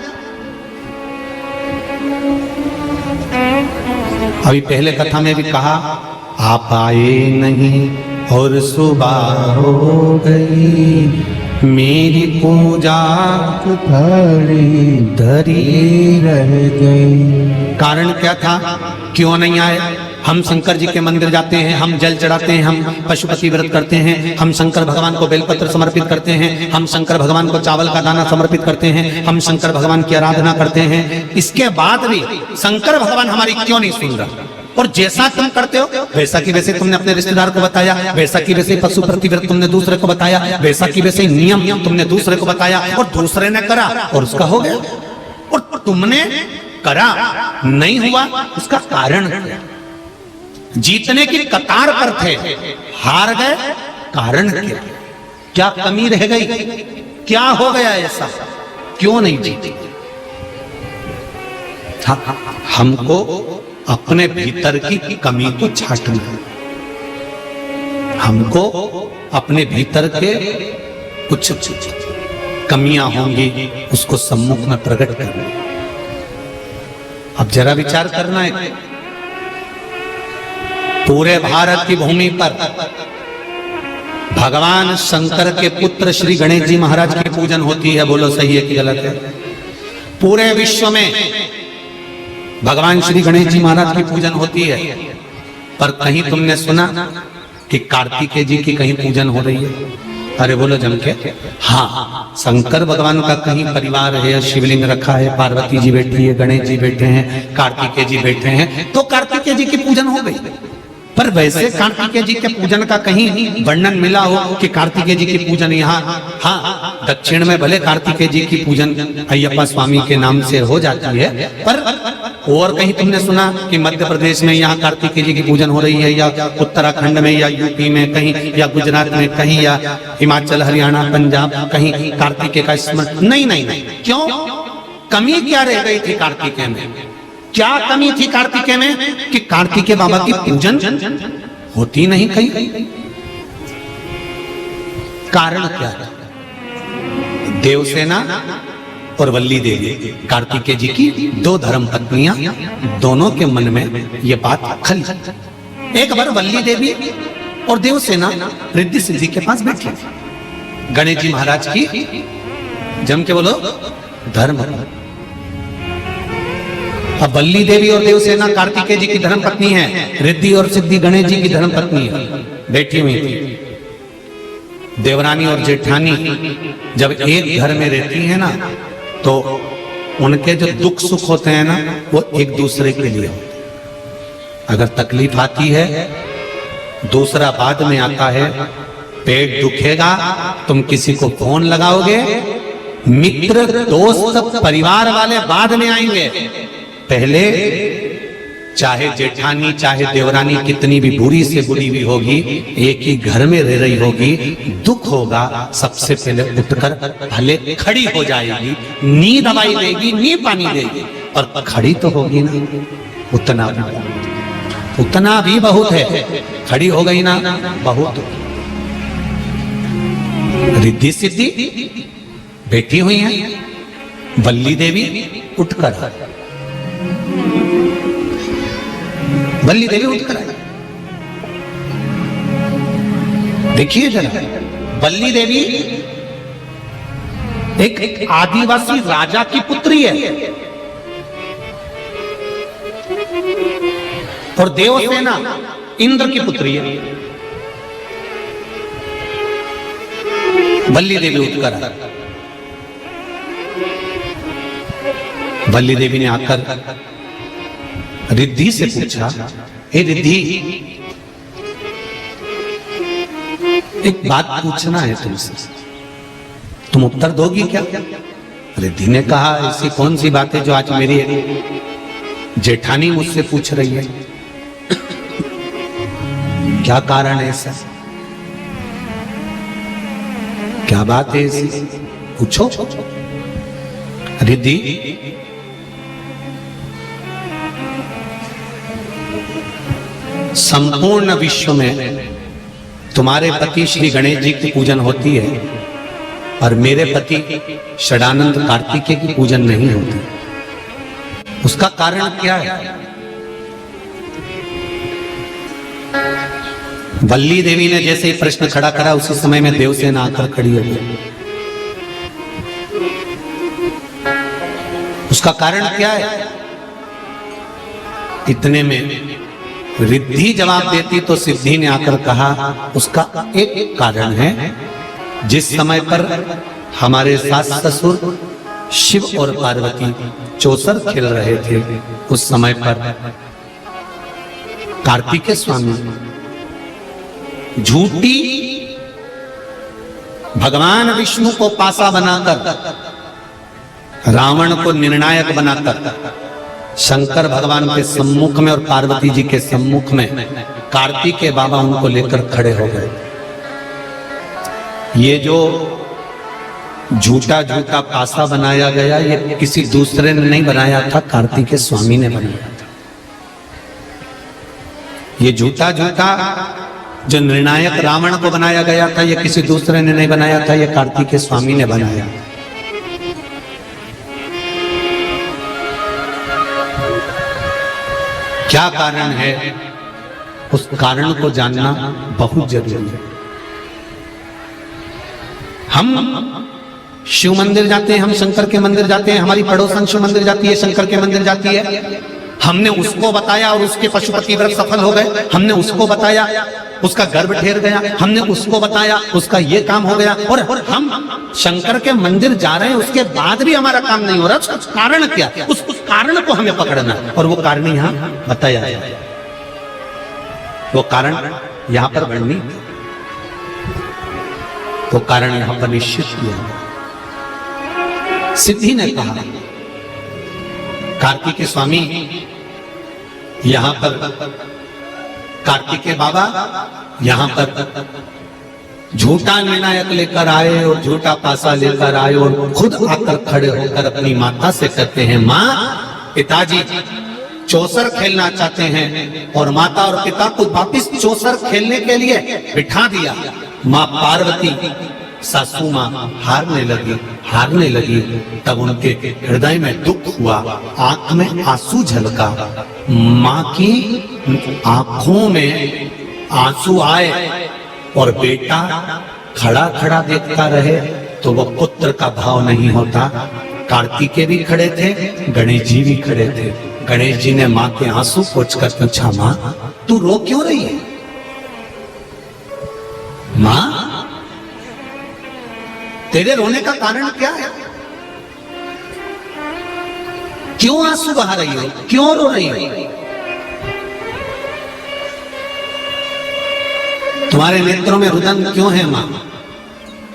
[SPEAKER 1] अभी पहले कथा में भी कहा, आप आए नहीं और सुबह हो गई, मेरी पूजा धरी रह गई। कारण क्या था, क्यों नहीं आए? हम शंकर जी के मंदिर जाते हैं, हम जल चढ़ाते हैं, हम पशुपति व्रत करते हैं, हम शंकर भगवान को बेलपत्र समर्पित करते हैं, हम शंकर भगवान को चावल का दाना समर्पित करते हैं, हम शंकर भगवान की आराधना करते हैं। इसके बाद भी शंकर भगवान हमारी क्यों नहीं सुन रहा? और जैसा तुम करते हो वैसा की वैसे तुमने अपने रिश्तेदार को बताया, वैसा की वैसे पशु प्रतिव्रत तुमने दूसरे को बताया, वैसा की वैसे नियम तुमने दूसरे को बताया और दूसरे ने करा और उसका हो गया। और तुमने करा, नहीं हुआ, उसका कारण क्या? जीतने की कतार पर थे, हार गए, कारण क्या? क्या कमी रह गई? क्या हो गया ऐसा? क्यों नहीं जीते? हमको अपने भीतर की कमी को छांटना है। हमको अपने भीतर के कुछ कमियां होंगी, उसको सम्मुख में प्रकट करना। अब जरा विचार करना है, पूरे भारत की भूमि पर भगवान शंकर के पुत्र श्री गणेश जी महाराज की पूजन होती है। बोलो सही है कि गलत है? पूरे विश्व में भगवान श्री गणेश जी महाराज की पूजन होती है, पर कहीं तुमने सुना कि कार्तिकेय जी की कहीं पूजन हो रही है? अरे बोलो जम के। हाँ, शंकर भगवान का कहीं परिवार है, शिवलिंग रखा है, पार्वती जी बैठी है, गणेश जी बैठे हैं, कार्तिकेय जी बैठे हैं, तो कार्तिकेय जी की पूजन हो गई। पर वैसे कार्तिकेय जी के पूजन का कहीं वर्णन मिला हो कि कार्तिकेय जी की पूजन यहाँ, हाँ, दक्षिण में भले कार्तिकेय जी की पूजन अय्यप्पा स्वामी के नाम से हो जाती है, पर और कहीं तुमने सुना कि मध्य प्रदेश में यहाँ कार्तिकेय जी की पूजन हो रही है, या उत्तराखंड में, या यूपी में कहीं, या गुजरात में कहीं, या हिमाचल, हरियाणा, पंजाब कहीं कार्तिकेय का स्मरण? नहीं नहीं नहीं। क्यों? कमी क्या रह गई थी कार्तिकेय में? क्या कमी थी कार्तिकेय में कि कार्तिकेय बाबा की पूजन होती नहीं कहीं? कारण क्या था? देवसेना और वल्ली देवी, कार्तिकेय जी की दो धर्म पत्नियां, दोनों के मन में यह बात खली। एक बार वल्ली देवी और देवसेना रिद्धि सिद्धि के पास बैठी थी। गणेश जी महाराज की, जम के बोलो, धर्म। अब वल्ली देवी और देवसेना कार्तिकेय जी की धर्म पत्नी है, रिद्धि और सिद्धि गणेश जी की धर्म पत्नी है, बैठी हुई थी। देवरानी और जेठानी जब एक घर में रहती है ना, तो उनके जो दुख सुख होते हैं ना, वो एक दूसरे के लिए होते हैं। अगर तकलीफ आती है, दूसरा बाद में आता है। पेट दुखेगा, तुम किसी को फोन लगाओगे, मित्र, दोस्त, परिवार वाले बाद में आएंगे। पहले चाहे जेठानी चाहे देवरानी कितनी भी बुरी से बुरी भी होगी, एक ही घर में रह रही होगी, दुख होगा, सबसे पहले उठकर भले खड़ी हो जाएगी, नींद दवाई देगी, नींद पानी देगी, और खड़ी तो होगी ना। उतना भी बहुत है, खड़ी हो गई ना बहुत। रिद्धि सिद्धि बैठी हुई है, वल्ली देवी उठकर, वल्ली देवी उठकर आई। देखिए जरा, वल्ली देवी एक आदिवासी राजा की पुत्री है, और देवसेना इंद्र की पुत्री है। वल्ली देवी उठकर आई। वल्ली देवी ने आकर रिद्धि से पूछा, हे रिद्धि, एक बात पूछना है तुमसे, तुम उत्तर दोगी क्या? रिद्धि ने कहा, ऐसी कौन सी बात है जो आज मेरी जेठानी मुझसे पूछ रही है? क्या कारण है ऐसा? क्या बात है ऐसी? पूछो। रिद्धि, संपूर्ण विश्व में तुम्हारे पति श्री गणेश जी की पूजन होती है, और मेरे पति षडानंद कार्तिकेय की पूजन नहीं होती। उसका कारण क्या है? वल्ली देवी ने जैसे ही प्रश्न खड़ा करा, उसी समय में देवसेना आकर खड़ी हो गई। उसका कारण क्या है? इतने में रिद्धि जवाब देती तो सिद्धि ने आकर कहा, उसका एक कारण है, जिस समय पर हमारे सास ससुर शिव और पार्वती चौसर खेल रहे थे, उस समय पर कार्तिकेय स्वामी झूठी भगवान विष्णु को पासा बनाकर, रावण को निर्णायक बनाकर शंकर भगवान के सम्मुख में और पार्वती जी के सम्मुख में कार्तिकेय बाबा उनको लेकर खड़े हो गए। ये जो झूठा झूठा पासा बनाया गया, ये किसी दूसरे ने नहीं बनाया था, कार्तिकेय स्वामी ने बनाया था। ये झूठा झूठा जो निर्णायक रावण को बनाया गया था, ये किसी दूसरे ने नहीं बनाया था, ये कार्तिकेय स्वामी ने बनाया। क्या कारण है, उस कारण को जानना बहुत जरूरी है। हम शिव मंदिर जाते हैं, हम शंकर के मंदिर जाते हैं, हमारी पड़ोसन शिव मंदिर जाती है, शंकर के मंदिर जाती है। हमने उसको बताया और उसके पशुपति व्रत सफल हो गए, हमने उसको बताया उसका गर्भ ठेर गया, हमने उसको बताया उसका ये काम हो गया, और हम शंकर के मंदिर जा रहे हैं, उसके बाद भी हमारा काम नहीं हो रहा। उसका कारण क्या है, उस कारण को हमें पकड़ना, और वो कारण यहाँ बताया है। वो कारण यहाँ पर वर्णित, वो कारण यहाँ पर निश्चित किया। सिद्धि ने कहा, कार्तिकेय स्वामी यहां पर, कार्तिकेय बाबा यहां पर झूठा निर्णायक लेकर आए और झूठा पासा लेकर आए और खुद आकर खड़े होकर अपनी माता से कहते हैं, मां पिताजी चौसर खेलना चाहते हैं, और माता और पिता को वापिस चौसर खेलने के लिए बिठा दिया। मां पार्वती सासू मां हारने लगी। तब उनके हृदय में दुख हुआ, आंख में आंसू झलका। मां की आंखों में आंसू आए और बेटा खड़ा खड़ा देखता रहे तो वो पुत्र का भाव नहीं होता। कार्तिकेय भी खड़े थे, गणेश जी भी खड़े थे। गणेश जी ने मां के आंसू पोंछकर पूछा, मां तू रो क्यों रही है? मां तेरे रोने का कारण क्या है? क्यों आंसू बहा रही हो, क्यों रो रही हो? तुम्हारे नेत्रों में रुदन क्यों है मां?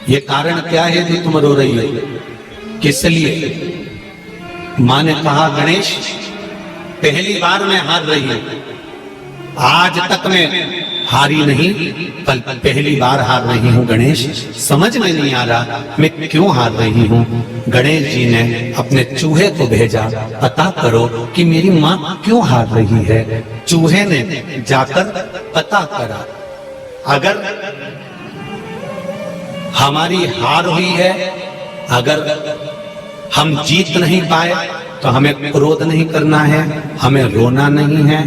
[SPEAKER 1] ये कारण क्या है जो तुम रो रही हो, किस लिए? मां ने कहा, गणेश पहली बार मैं हार रही हूं, आज तक मैं हारी नहीं, पर पहली बार हार रही हूं। गणेश समझ में नहीं आ रहा मैं क्यों हार रही हूं। गणेश जी ने अपने चूहे को भेजा, पता करो कि मेरी मां क्यों हार रही है। चूहे ने जाकर पता करा, अगर हमारी हार हुई है, अगर हम जीत नहीं पाए तो हमें क्रोध नहीं करना है, हमें रोना नहीं है,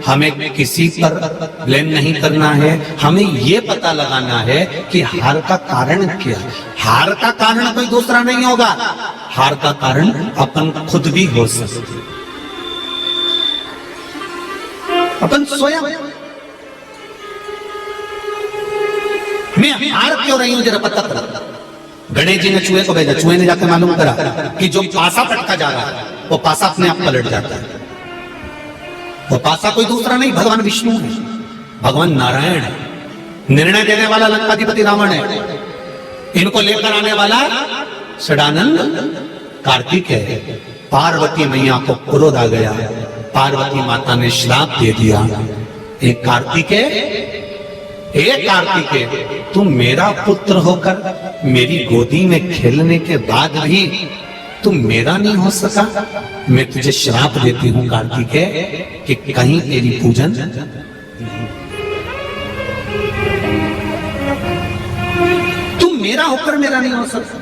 [SPEAKER 1] हमें किसी पर ब्लेम नहीं करना है। हमें ये पता लगाना है कि हार का कारण क्या है। हार का कारण कोई दूसरा नहीं होगा, हार का कारण अपन खुद भी हो सकते, अपन स्वयं। मैं हार क्यों रही हूं, जरा पता करो। गणेश जी ने चूहे को भेजा, चूहे ने जाकर मालूम करा कि जो पासा पटका जा रहा है वो पासा अपने आप पलट जाता है। वो पासा कोई दूसरा नहीं, भगवान विष्णु है, भगवान नारायण है। निर्णय देने वाला लंकाधिपति रावण है, इनको लेकर आने वाला षडानंद कार्तिक है। पार्वती मैया को क्रोध आ गया, पार्वती माता ने श्राप दे दिया, एक कार्तिकेय तुम मेरा पुत्र होकर मेरी गोदी में खेलने के बाद भी तुम मेरा नहीं हो सका। मैं तुझे श्राप देती हूं कार्तिकेय कि कहीं तेरी पूजन, तुम मेरा होकर मेरा नहीं हो सकता।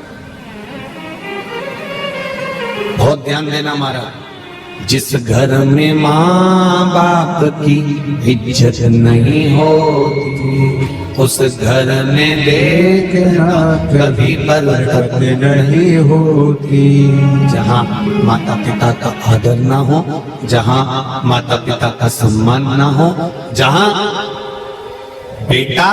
[SPEAKER 1] बहुत ध्यान देना महाराज, जिस घर में माँ बाप की इज्जत नहीं होती, उस घर में देखना कभी बरकत नहीं होती। जहाँ माता पिता का आदर ना हो, जहाँ माता पिता का सम्मान ना हो, जहाँ बेटा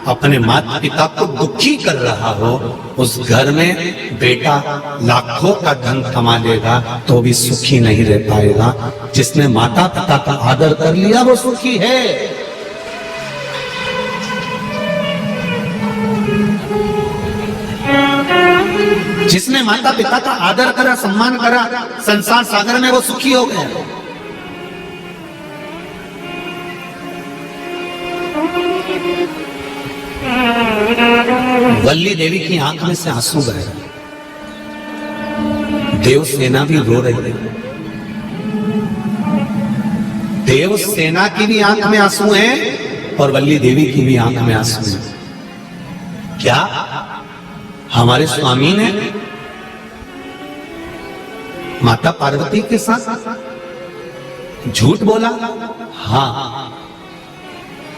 [SPEAKER 1] अपने माता पिता को दुखी कर रहा हो, उस घर में बेटा लाखों का धन कमा लेगा तो भी सुखी नहीं रह पाएगा। जिसने माता पिता का आदर कर लिया वो सुखी है। जिसने माता पिता का आदर करा, सम्मान करा, संसार सागर में वो सुखी हो गया। वल्ली देवी की आंख में से आंसू बह रहे, देव सेना भी रो रही है। देव सेना की भी आंख में आंसू हैं और वल्ली देवी की भी आंख में आंसू हैं। क्या हमारे स्वामी ने माता पार्वती के साथ झूठ बोला? हाँ,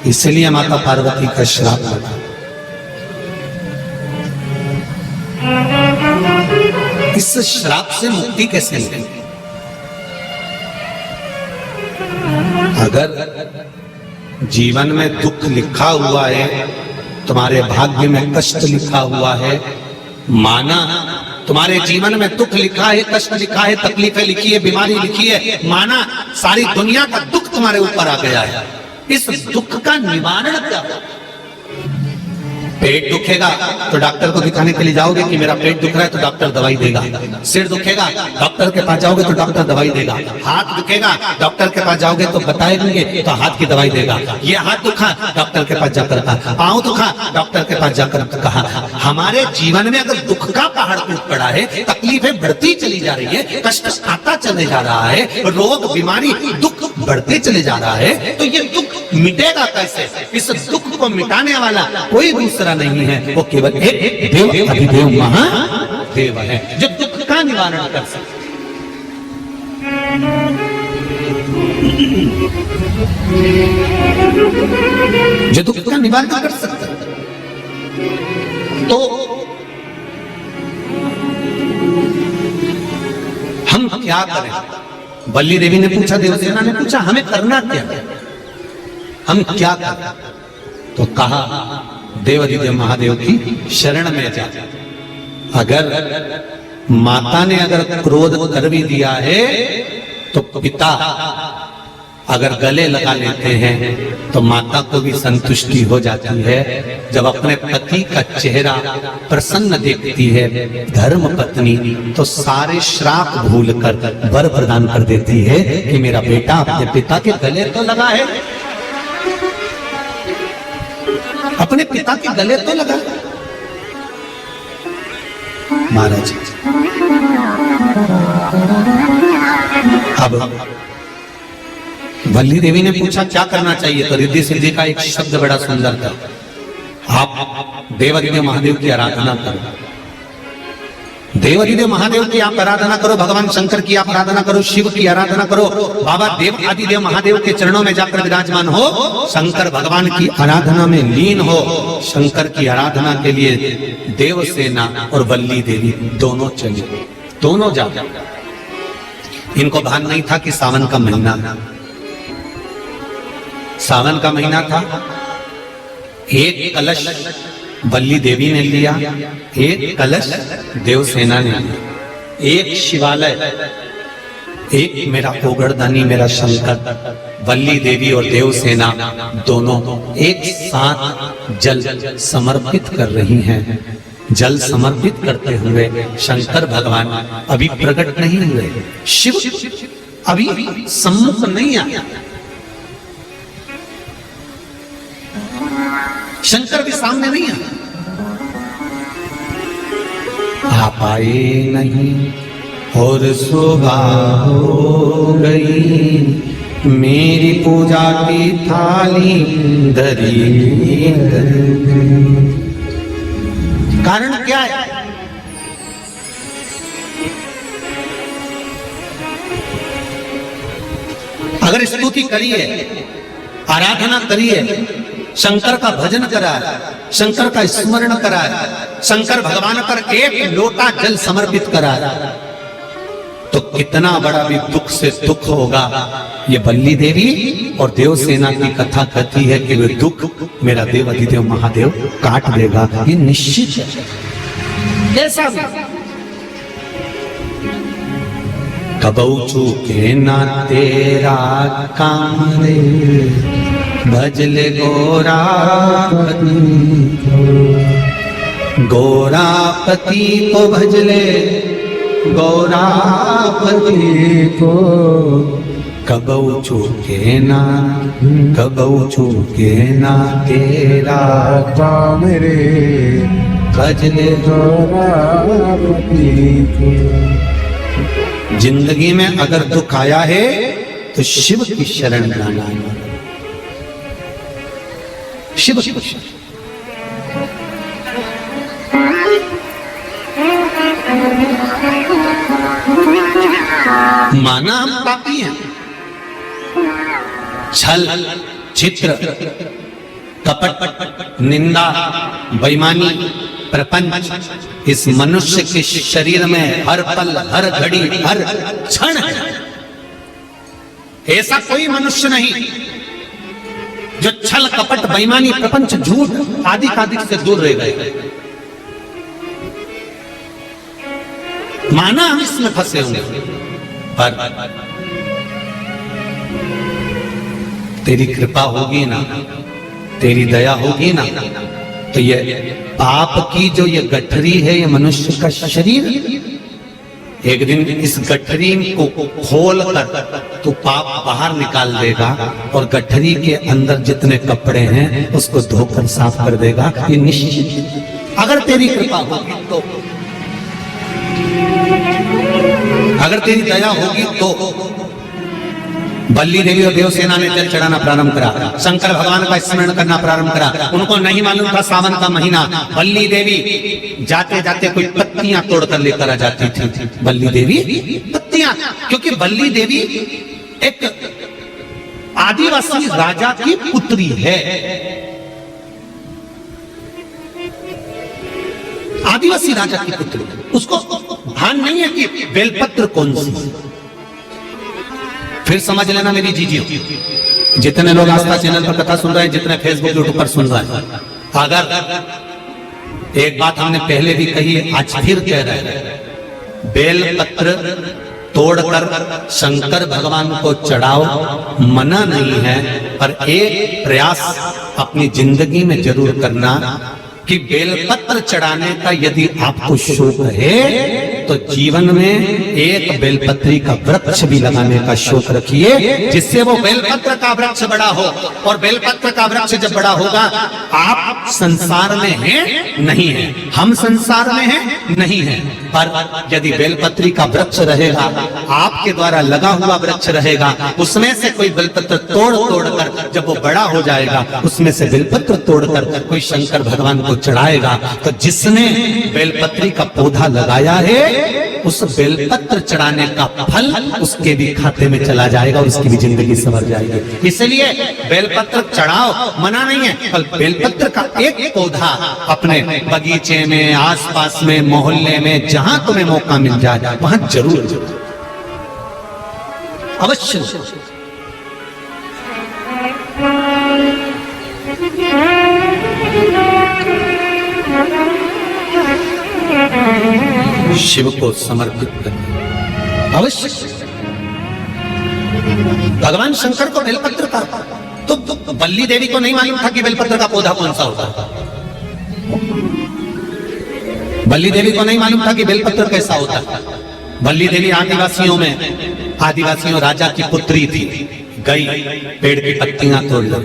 [SPEAKER 1] इसलिए माता पार्वती का श्राप लगा। इस श्राप से मुक्ति कैसे मिले? अगर जीवन में दुख लिखा हुआ है, तुम्हारे भाग्य में कष्ट लिखा हुआ है, माना तुम्हारे जीवन में दुख लिखा है, कष्ट लिखा है, तकलीफें लिखी है, बीमारी लिखी है, माना सारी दुनिया का दुख तुम्हारे ऊपर आ गया है, इस दुख का निवारण क्या? पेट दुखेगा तो डॉक्टर को दिखाने के लिए जाओगे कि मेरा पेट दुख रहा है, तो डॉक्टर दवाई देगा। सिर दुखेगा, डॉक्टर के पास जाओगे तो डॉक्टर दवाई देगा। हाथ दुखेगा, डॉक्टर के पास जाओगे तो बताएंगे तो हाथ की दवाई देगा। ये हाथ दुखा, डॉक्टर के पास जाकर कहा। पांव दुखा, डॉक्टर के पास जाकर कहा। हमारे जीवन में अगर दुख का पहाड़ टूट पड़ा है, तकलीफें बढ़ती चली जा रही है, कष्ट आता चले जा रहा है, रोग बीमारी दुख बढ़ते चले जा रहा है, तो ये दुख मिटेगा कैसे? इस दुख को मिटाने वाला कोई दूसरा नहीं है, वो केवल एक देव अधिदेव महादेव है, जो दुख का निवारण कर सकते। जो दुख का निवारण कर सकता। तो हम क्या करें? वल्ली देवी ने पूछा, देवसेना ने पूछा, हमें करना क्या है, हम क्या करें? तो कहा, देवाधिदेव महादेव की शरण में जा। अगर माता ने अगर क्रोध कर भी दिया है तो पिता अगर गले लगा लेते हैं तो माता को भी संतुष्टि हो जाती है। जब अपने पति का चेहरा प्रसन्न देखती है धर्म पत्नी, तो सारे श्राप भूलकर वर प्रदान कर देती है कि मेरा बेटा अपने पिता के गले तो लगा है, अपने पिता के गले तो लगा। महाराज अब वल्ली देवी ने पूछा क्या करना चाहिए, तो रिद्धि सिद्धि का एक शब्द बड़ा सुंदर था, आप देवाधिदेव महादेव की आराधना करो। देवाधिदेव महादेव की आप आराधना करो, भगवान शंकर की आप आराधना करो, शिव की आराधना करो, बाबा देव आदिदेव महादेव के चरणों में जाकर विराजमान हो, शंकर भगवान की आराधना में लीन हो। शंकर की आराधना के लिए देवसेना और वल्ली देवी दोनों चले, दोनों जा। इनको भान नहीं था कि सावन का महीना, सावन का महीना था। एक कलश वल्ली देवी ने लिया, एक कलश देवसेना ने लिया, एक शिवालय, एक मेरा ओगड़दानी मेरा शंकर, वल्ली देवी और देवसेना दोनों एक साथ जल समर्पित कर रही हैं। जल समर्पित करते हुए शंकर भगवान अभी प्रकट नहीं हुए, शिव अभी सम्मुख नहीं आया, शंकर भी सामने नहीं आया। आप आए नहीं और सुबह हो गई, मेरी पूजा की थाली धरी। कारण क्या है? अगर स्तुति करिए, आराधना करिए, शंकर का भजन करा, शंकर का स्मरण करा, शंकर भगवान पर एक लोटा जल समर्पित करा, तो कितना बड़ा भी दुख से दुख होगा, ये वल्ली देवी और देवसेना की कथा कहती है कि वे दुख मेरा देव अधिदेव महादेव काट देगा, ये निश्चित है। कैसा कबऊ चूके ना तेरा काम रे, भजले गोरा गौरापति को भजले, गौरापति को कबऊ चूके ना, कबऊ चूके ना तेरा
[SPEAKER 2] काम रे
[SPEAKER 1] भजले
[SPEAKER 2] गौरापति को।
[SPEAKER 1] जिंदगी में अगर दुख आया है तो शिव की शरण जाना है, शिव की शरण। माना हम पापी हैं, छल चित्र कपट निंदा बेईमानी प्रपंच इस मनुष्य के शरीर में हर पल हर घड़ी हर क्षण है। ऐसा कोई मनुष्य नहीं जो छल कपट बेईमानी प्रपंच झूठ आदि कादि से दूर रह गए। माना हम इसमें फंसे होंगे, पर तेरी कृपा होगी ना, तेरी दया होगी ना, तो ये पाप की जो ये गठरी है, ये मनुष्य का शरीर, एक दिन इस गठरी को खोल कर तू पाप बाहर निकाल देगा और गठरी के अंदर जितने कपड़े हैं उसको धोकर साफ कर देगा। ये निश्चित, अगर तेरी कृपा होगी तो, अगर तेरी दया होगी तो। बल्ली देवी और देवसेना ने जल चढ़ाना प्रारंभ करा, शंकर भगवान का स्मरण करना प्रारंभ करा। उनको नहीं मालूम था सावन का महीना। बल्ली देवी जाते जाते कोई पत्तियां तोड़कर लेकर आ जाती थी। बल्ली देवी पत्तियां, क्योंकि बल्ली देवी एक आदिवासी राजा की पुत्री है। आदिवासी राजा की पुत्री, उसको भान नहीं है कि बेलपत्र कौन सी। फिर समझ लेना मेरी जीजी, जितने लोग आस्था चैनल पर कथा सुन रहे हैं, जितने फेसबुक यूट्यूब पर सुन रहे हैं, अगर एक बात हमने पहले भी कही है, आज फिर कह रहे हैं, बेलपत्र तोड़कर शंकर भगवान को चढ़ाओ, मना नहीं है, पर एक प्रयास अपनी जिंदगी में जरूर करना कि बेलपत्र चढ़ाने का यदि आपको शौक है तो जीवन में एक बेलपत्री का वृक्ष भी लगाने का शौक रखिए, जिससे वो बेलपत्र का वृक्ष बड़ा हो। और बेलपत्र का वृक्ष जब बड़ा होगा, आप संसार में हैं नहीं है, हम संसार में हैं नहीं है, पर यदि बेलपत्री का वृक्ष रहेगा, आपके द्वारा लगा हुआ वृक्ष रहेगा, उसमें से कोई बेलपत्र तोड़ कर जब वो बड़ा हो जाएगा, उसमें से बेलपत्र तोड़कर कोई शंकर भगवान को चढ़ाएगा, तो जिसने बेलपत्री का पौधा लगाया है उस बेलपत्र चढ़ाने का फल उसके भी खाते में चला जाएगा और उसकी भी जिंदगी संवर जाएगी। इसलिए बेलपत्र चढ़ाओ, मना नहीं है, पर बेलपत्र का एक पौधा अपने बगीचे में, आसपास में, मोहल्ले में, जहां तुम्हें मौका मिल जाए वहां जरूर अवश्य। शिव को समर्पित करना अवश्य। भगवान शंकर को बेलपत्र था, तो बल्ली देवी को नहीं मालूम था कि बेलपत्र का पौधा कौन सा होता है। बल्ली देवी को नहीं मालूम था कि बेलपत्र कैसा होता है। बल्ली देवी आदिवासियों राजा की पुत्री थी। गई, पेड़ की पत्तियां तोड़ लाई,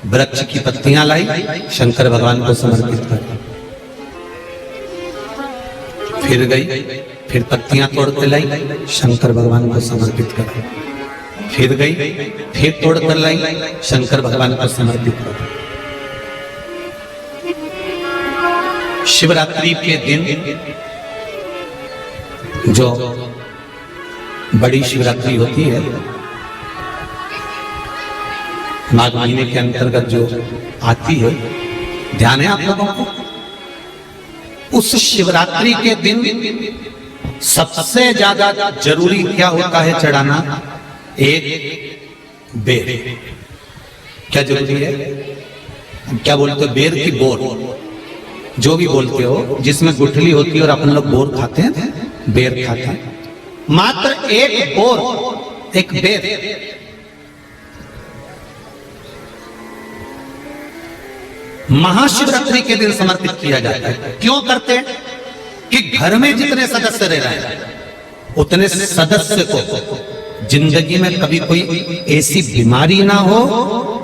[SPEAKER 1] वृक्ष की पत्तियां लाई, शंकर भगवान को समर्पित कर। फिर गई, फिर पत्तियां तोड़ के लाई, शंकर भगवान को समर्पित कर। फिर गई, फिर तोड़ कर लाई, शंकर भगवान को समर्पित कर। शिवरात्रि के दिन, जो बड़ी शिवरात्रि होती है, माघ महीने के अंतर्गत जो आती है, ध्यान है आप लोगों को? उस शिवरात्रि के दिन सबसे ज्यादा जरूरी क्या होता है चढ़ाना? एक बेर। क्या जरूरी है? क्या बोलते हो? बेर की बोर, जो भी बोलते हो, जिसमें गुठली होती है और अपन लोग बोर खाते हैं, बेर खाते हैं। मात्र एक बोर, एक बेर। महाशिवरात्रि के दिन समर्पित किया जाता है। क्यों करते हैं? कि घर में जितने सदस्य रह रहे हैं उतने सदस्य को जिंदगी में कभी कोई ऐसी बीमारी ना हो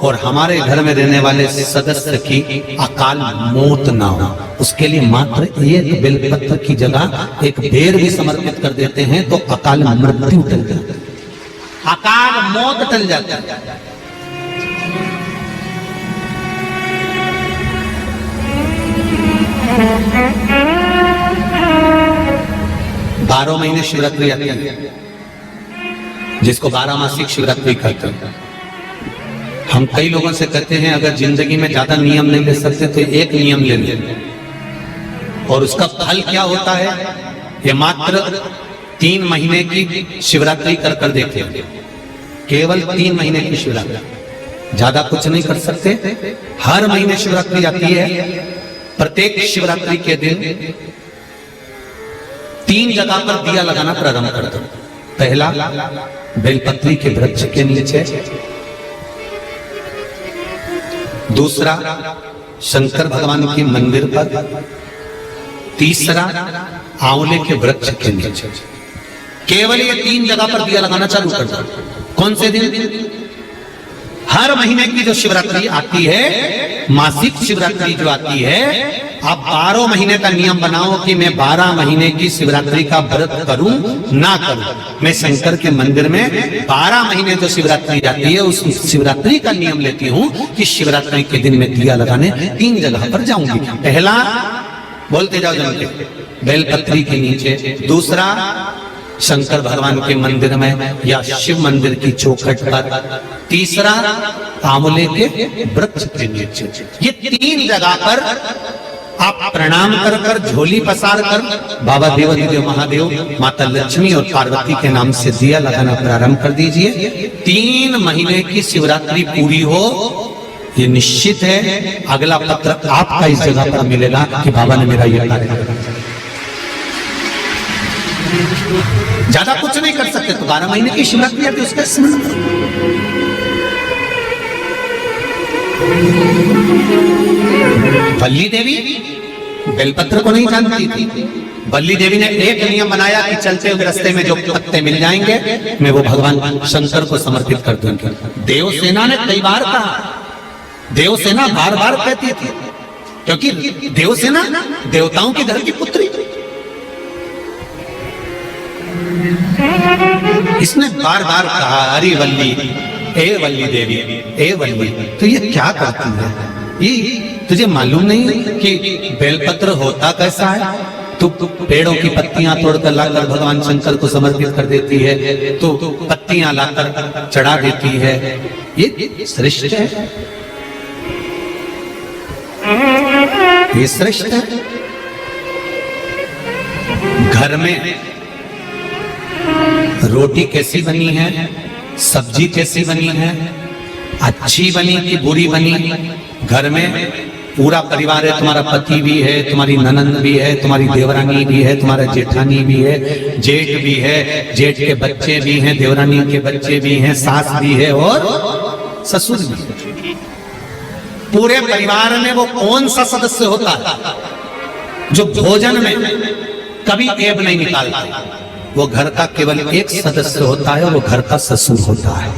[SPEAKER 1] और हमारे घर में रहने वाले सदस्य की अकाल मौत ना हो। उसके लिए मात्र एक बेलपत्र की जगह एक बेर भी समर्पित कर देते हैं तो अकाल मृत्यु टल जाती है, अकाल मौत टल जाती है। 12 महीने शिवरात्रि आती है, जिसको 12 मासिक शिवरात्रि कहते हैं। हम कई लोगों से कहते हैं अगर जिंदगी में ज्यादा नियम नहीं ले सकते तो एक नियम ले लें, और उसका फल क्या होता है ये मात्र 3 महीने की शिवरात्रि कर कर देखे। केवल 3 महीने की शिवरात्रि, ज्यादा कुछ नहीं कर सकते। हर महीने शिवरात्रि आती है। प्रत्येक शिवरात्रि के दिन 3 जगह पर दिया लगाना प्रारंभ कर दो। पहला बेलपत्री के वृक्ष के नीचे, दूसरा शंकर भगवान के मंदिर पर, तीसरा आंवले के वृक्ष के नीचे। केवल ये 3 जगह पर दिया लगाना चालू कर दो। कौन से दिन? हर महीने की जो शिवरात्रि आती है, मासिक शिवरात्रि जो आती है, आप 12 महीने का नियम बनाओ कि मैं 12 महीने की शिवरात्रि का व्रत करूं ना करूं। मैं शंकर के मंदिर में 12 महीने जो शिवरात्रि आती है उस शिवरात्रि का नियम लेती हूं कि शिवरात्रि के दिन में दिया लगाने 3 जगह पर जाऊंगी। पहला, बोलते जाओ जन के, बेलपत्री के नीचे। दूसरा, शंकर भगवान के मंदिर में या शिव मंदिर की चौखट पर। तीसरा, आंवले के वृक्ष के नीचे। ये 3 जगह पर आप प्रणाम कर कर, झोली पसार कर बाबा देवाधिदेव महादेव, माता लक्ष्मी और पार्वती के नाम से दिया लगाना प्रारंभ कर दीजिए। 3 महीने की शिवरात्रि पूरी हो, ये निश्चित है अगला पत्र आपका इस जगह पर मिलेगा कि बाबा ने मेरा ये कार्य किया। ज्यादा कुछ नहीं कर सकते तो 12 महीने की शिवरात्रि आती है, उसका स्मरण करो। बल्ली देवी बेलपत्र को नहीं जानती थी। बल्ली देवी ने एक नियम बनाया कि चलते हुए रास्ते में जो पत्ते मिल जाएंगे मैं वो भगवान शंकर को समर्पित कर दूंगी। देवसेना ने कई बार कहा, देवसेना बार बार कहती थी, क्योंकि देवसेना देवताओं के घर की पुत्री। इसने बार बार कहा, अरे वल्ली, ए वल्ली देवी, ए वल्ली, तो ये क्या करती है? ये तुझे मालूम नहीं कि बेलपत्र होता कैसा है? तू पेड़ों की पत्तियां तोड़कर लाकर भगवान शंकर को समर्पित कर देती है, तो पत्तियां लाकर चढ़ा देती है। ये श्रेष्ठ है, ये श्रेष्ठ है। घर में रोटी कैसी बनी है, सब्जी कैसी बनी है, अच्छी बनी कि बुरी बनी? घर में पूरा परिवार है, तुम्हारा पति भी है, तुम्हारी ननंद भी है, तुम्हारी देवरानी भी है, तुम्हारा जेठानी भी है, जेठ भी है, जेठ के बच्चे भी हैं, देवरानी के बच्चे भी हैं, सास भी है और ससुर भी है। पूरे परिवार में वो कौन सा सदस्य होता है जो भोजन में कभी ऐब नहीं निकालता? वो घर का केवल एक सदस्य होता है, वो घर का ससुर होता है।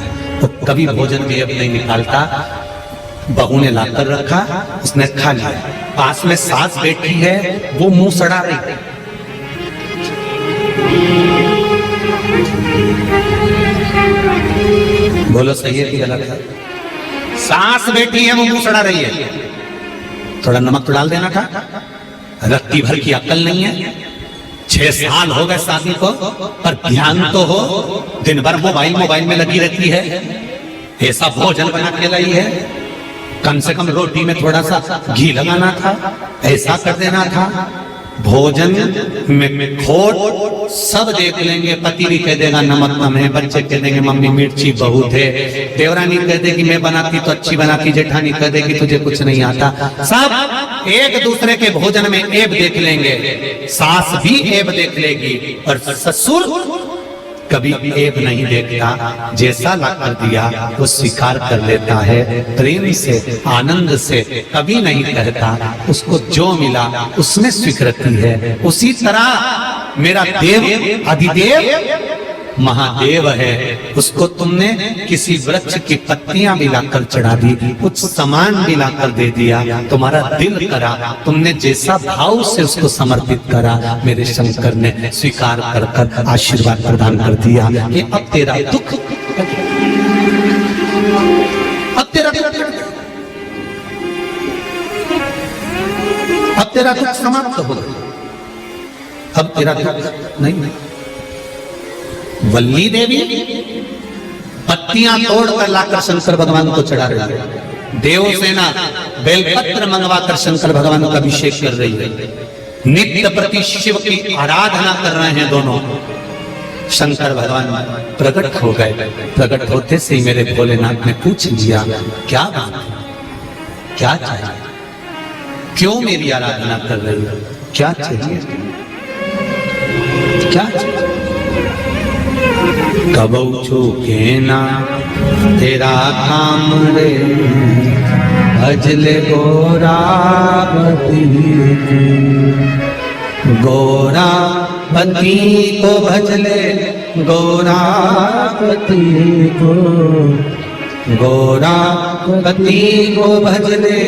[SPEAKER 1] वो कभी भोजन में ऐब नहीं निकालता। बहू ने लाकर रखा, उसने खा लिया। पास में सास बैठी है, वो मुंह सड़ा रही है। बोलो सही है कि गलत है? सास बैठी है, वो मुंह सड़ा रही है। थोड़ा नमक तो डाल देना था। रत्ती भर की अक्ल नहीं है। 6 साल हो गए शादी को, पर ध्यान तो हो। दिन भर मोबाइल में लगी रहती है। ऐसा भोजन बना के लाई है, कम से कम रोटी में थोड़ा सा घी लगाना था, ऐसा कर देना था। भोजन में खोट सब देख लेंगे। पति भी कह देगा नमक कम है, बच्चे कह देंगे मम्मी मिर्ची बहुत है, देवरानी कह देगी मैं बनाती तो अच्छी बनाती, जेठानी कह देगी तुझे कुछ नहीं आता। सब एक दूसरे के भोजन में ऐब देख लेंगे। सास भी ऐब देख लेगी और ससुर कभी ऐब नहीं देखता, जैसा ला कर दिया वो स्वीकार कर लेता है, प्रेम से आनंद से कभी नहीं कहता, उसको जो मिला उसमें स्वीकृति है। उसी तरह मेरा देव अधिदेव महादेव है, उसको तुमने किसी वृक्ष की पत्तियां भी लाकर चढ़ा दी, कुछ सामान भी लाकर दे दिया, तुम्हारा दिल करा, तुमने जैसा भाव से उसको समर्पित करा, मेरे शंकर ने स्वीकार कर कर आशीर्वाद प्रदान कर दिया कि अब तेरा दुख, अब तेरा अब तेरा दुख समाप्त हो गया, अब तेरा दुख नहीं। वल्ली देवी पत्तियां तोड़कर लाकर शंकर भगवान को चढ़ा रही है, देवसेना बेलपत्र मंगवाकर शंकर भगवान का अभिषेक कर रही है, नित्य प्रति शिव की आराधना कर रहे हैं दोनों। शंकर भगवान प्रकट हो गए, प्रकट होते से ही मेरे भोलेनाथ ने पूछ लिया, क्या बात है, क्या चाहिए, क्यों मेरी आराधना कर रही हो, क्या चाहिए, क्या चाहिए? कबौ चूके ना तेरा काम रे, भजले गोरापति गोरापति को, भजले गोरापति को, गोरापति को भजले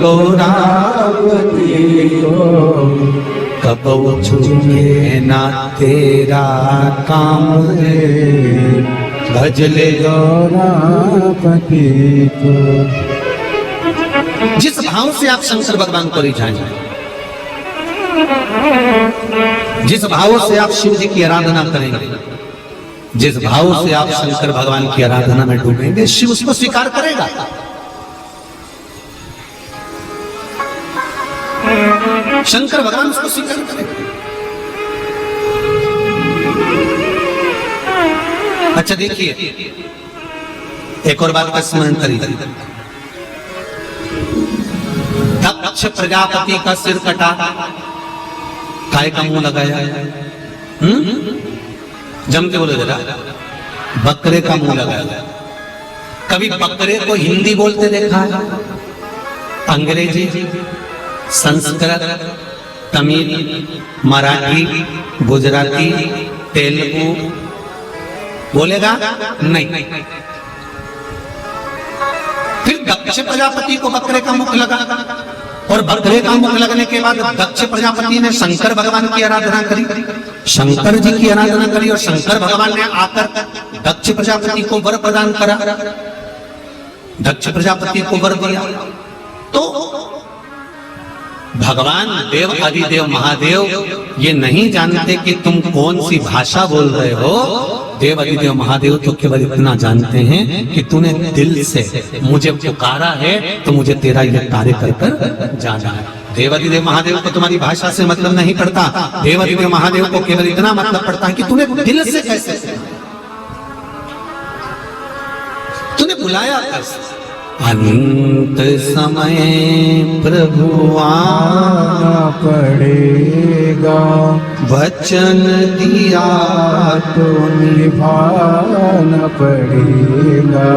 [SPEAKER 1] गोरापति को, कबौ छूके ना तेरा काम रे, भजले
[SPEAKER 2] गोरापति को।
[SPEAKER 1] जिस भाव से आप शंकर भगवान को रिझाएंगे, जिस भाव से आप शिव जी की आराधना करेंगे, जिस भाव से आप शंकर भगवान की आराधना में डूबेंगे, शिव उसको स्वीकार करेगा। शंकर भगवान उसको स्वीकार करेगा। अच्छा देखिए, एक और बात का स्मरण करिए। दक्ष प्रजापति का सिर कटा, काय का मुंह लगाया, जम के बोले जरा, बकरे का मुंह लगाया। कभी बकरे को हिंदी बोलते देखा है? अंग्रेजी, संस्कृत, तमिल, मराठी, गुजराती, तेलुगु बोलेगा नहीं। फिर दक्ष प्रजापति को बकरे का मुख लगा, और बकरे का मुख लगने के बाद दक्ष प्रजापति ने शंकर भगवान की आराधना करी, शंकर जी की आराधना करी, और शंकर भगवान ने आकर दक्ष प्रजापति को वर प्रदान करा, दक्ष प्रजापति को वर दिया। तो भगवान देव अधिदेव महादेव ये नहीं जानते कि तुम कौन सी भाषा बोल रहे हो। देव अधिदेव महादेव तो केवल इतना जानते हैं कि तूने दिल से मुझे पुकारा है, तो मुझे तेरा ये कार्य कर कर जाना है। देव अधिदेव महादेव को तुम्हारी भाषा से मतलब नहीं पड़ता, देव अधिदेव महादेव को केवल इतना मतलब पड़ता है कि तूने दिल से कैसे, तूने बुलाया कैसे। अंत समय प्रभु आना
[SPEAKER 2] पड़ेगा,
[SPEAKER 1] वचन दिया
[SPEAKER 2] तो निभाना पड़ेगा।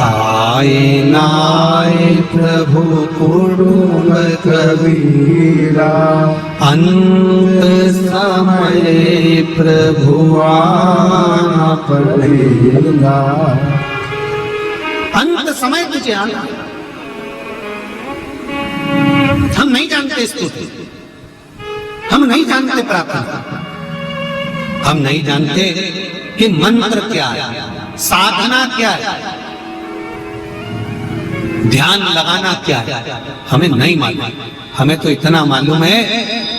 [SPEAKER 1] आए नाए प्रभु कुटुंब
[SPEAKER 2] कबीरा,
[SPEAKER 1] अंत समय प्रभु
[SPEAKER 2] आना पड़ेगा।
[SPEAKER 1] अंत समय तुझे आना। हम नहीं जानते स्तुति, हम नहीं जानते प्रार्थना, हम नहीं जानते कि मंत्र क्या है, साधना क्या है, ध्यान लगाना क्या है, हमें नहीं मालूम। हमें तो इतना मालूम है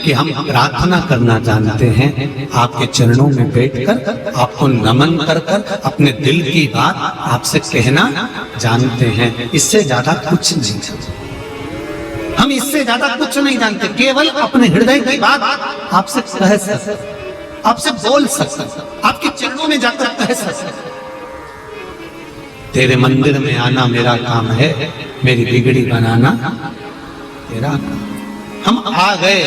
[SPEAKER 1] कि हम प्रार्थना करना जानते हैं, आपके चरणों में बैठकर आपको नमन कर कर अपने दिल की बात आपसे कहना जानते हैं। इससे ज्यादा कुछ नहीं जानते, हम इससे ज्यादा कुछ नहीं जानते। केवल अपने हृदय की बात आपसे कह सकते, आपसे बोल सकते, आपके चरणों में जाकर कह सकते। तेरे मंदिर में आना मेरा काम है, मेरी बिगड़ी बनाना तेरा काम। हम आ गए,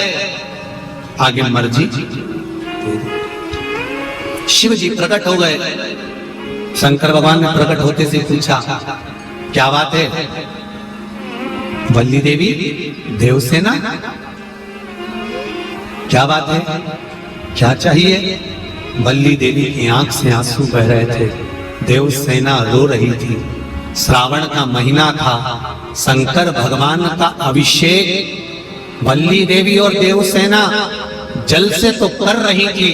[SPEAKER 1] आगे मर्जी तेरी। शिव जी प्रकट हो गए। शंकर भगवान ने प्रकट होते से पूछा, क्या बात है? वल्ली देवी, देवसेना, क्या बात है, क्या चाहिए? वल्ली देवी की आंख से आंसू बह रहे थे। देवसेना रो रही थी। श्रावण का महीना था, शंकर भगवान का अभिषेक वल्ली देवी और देवसेना जल से तो कर रही थी,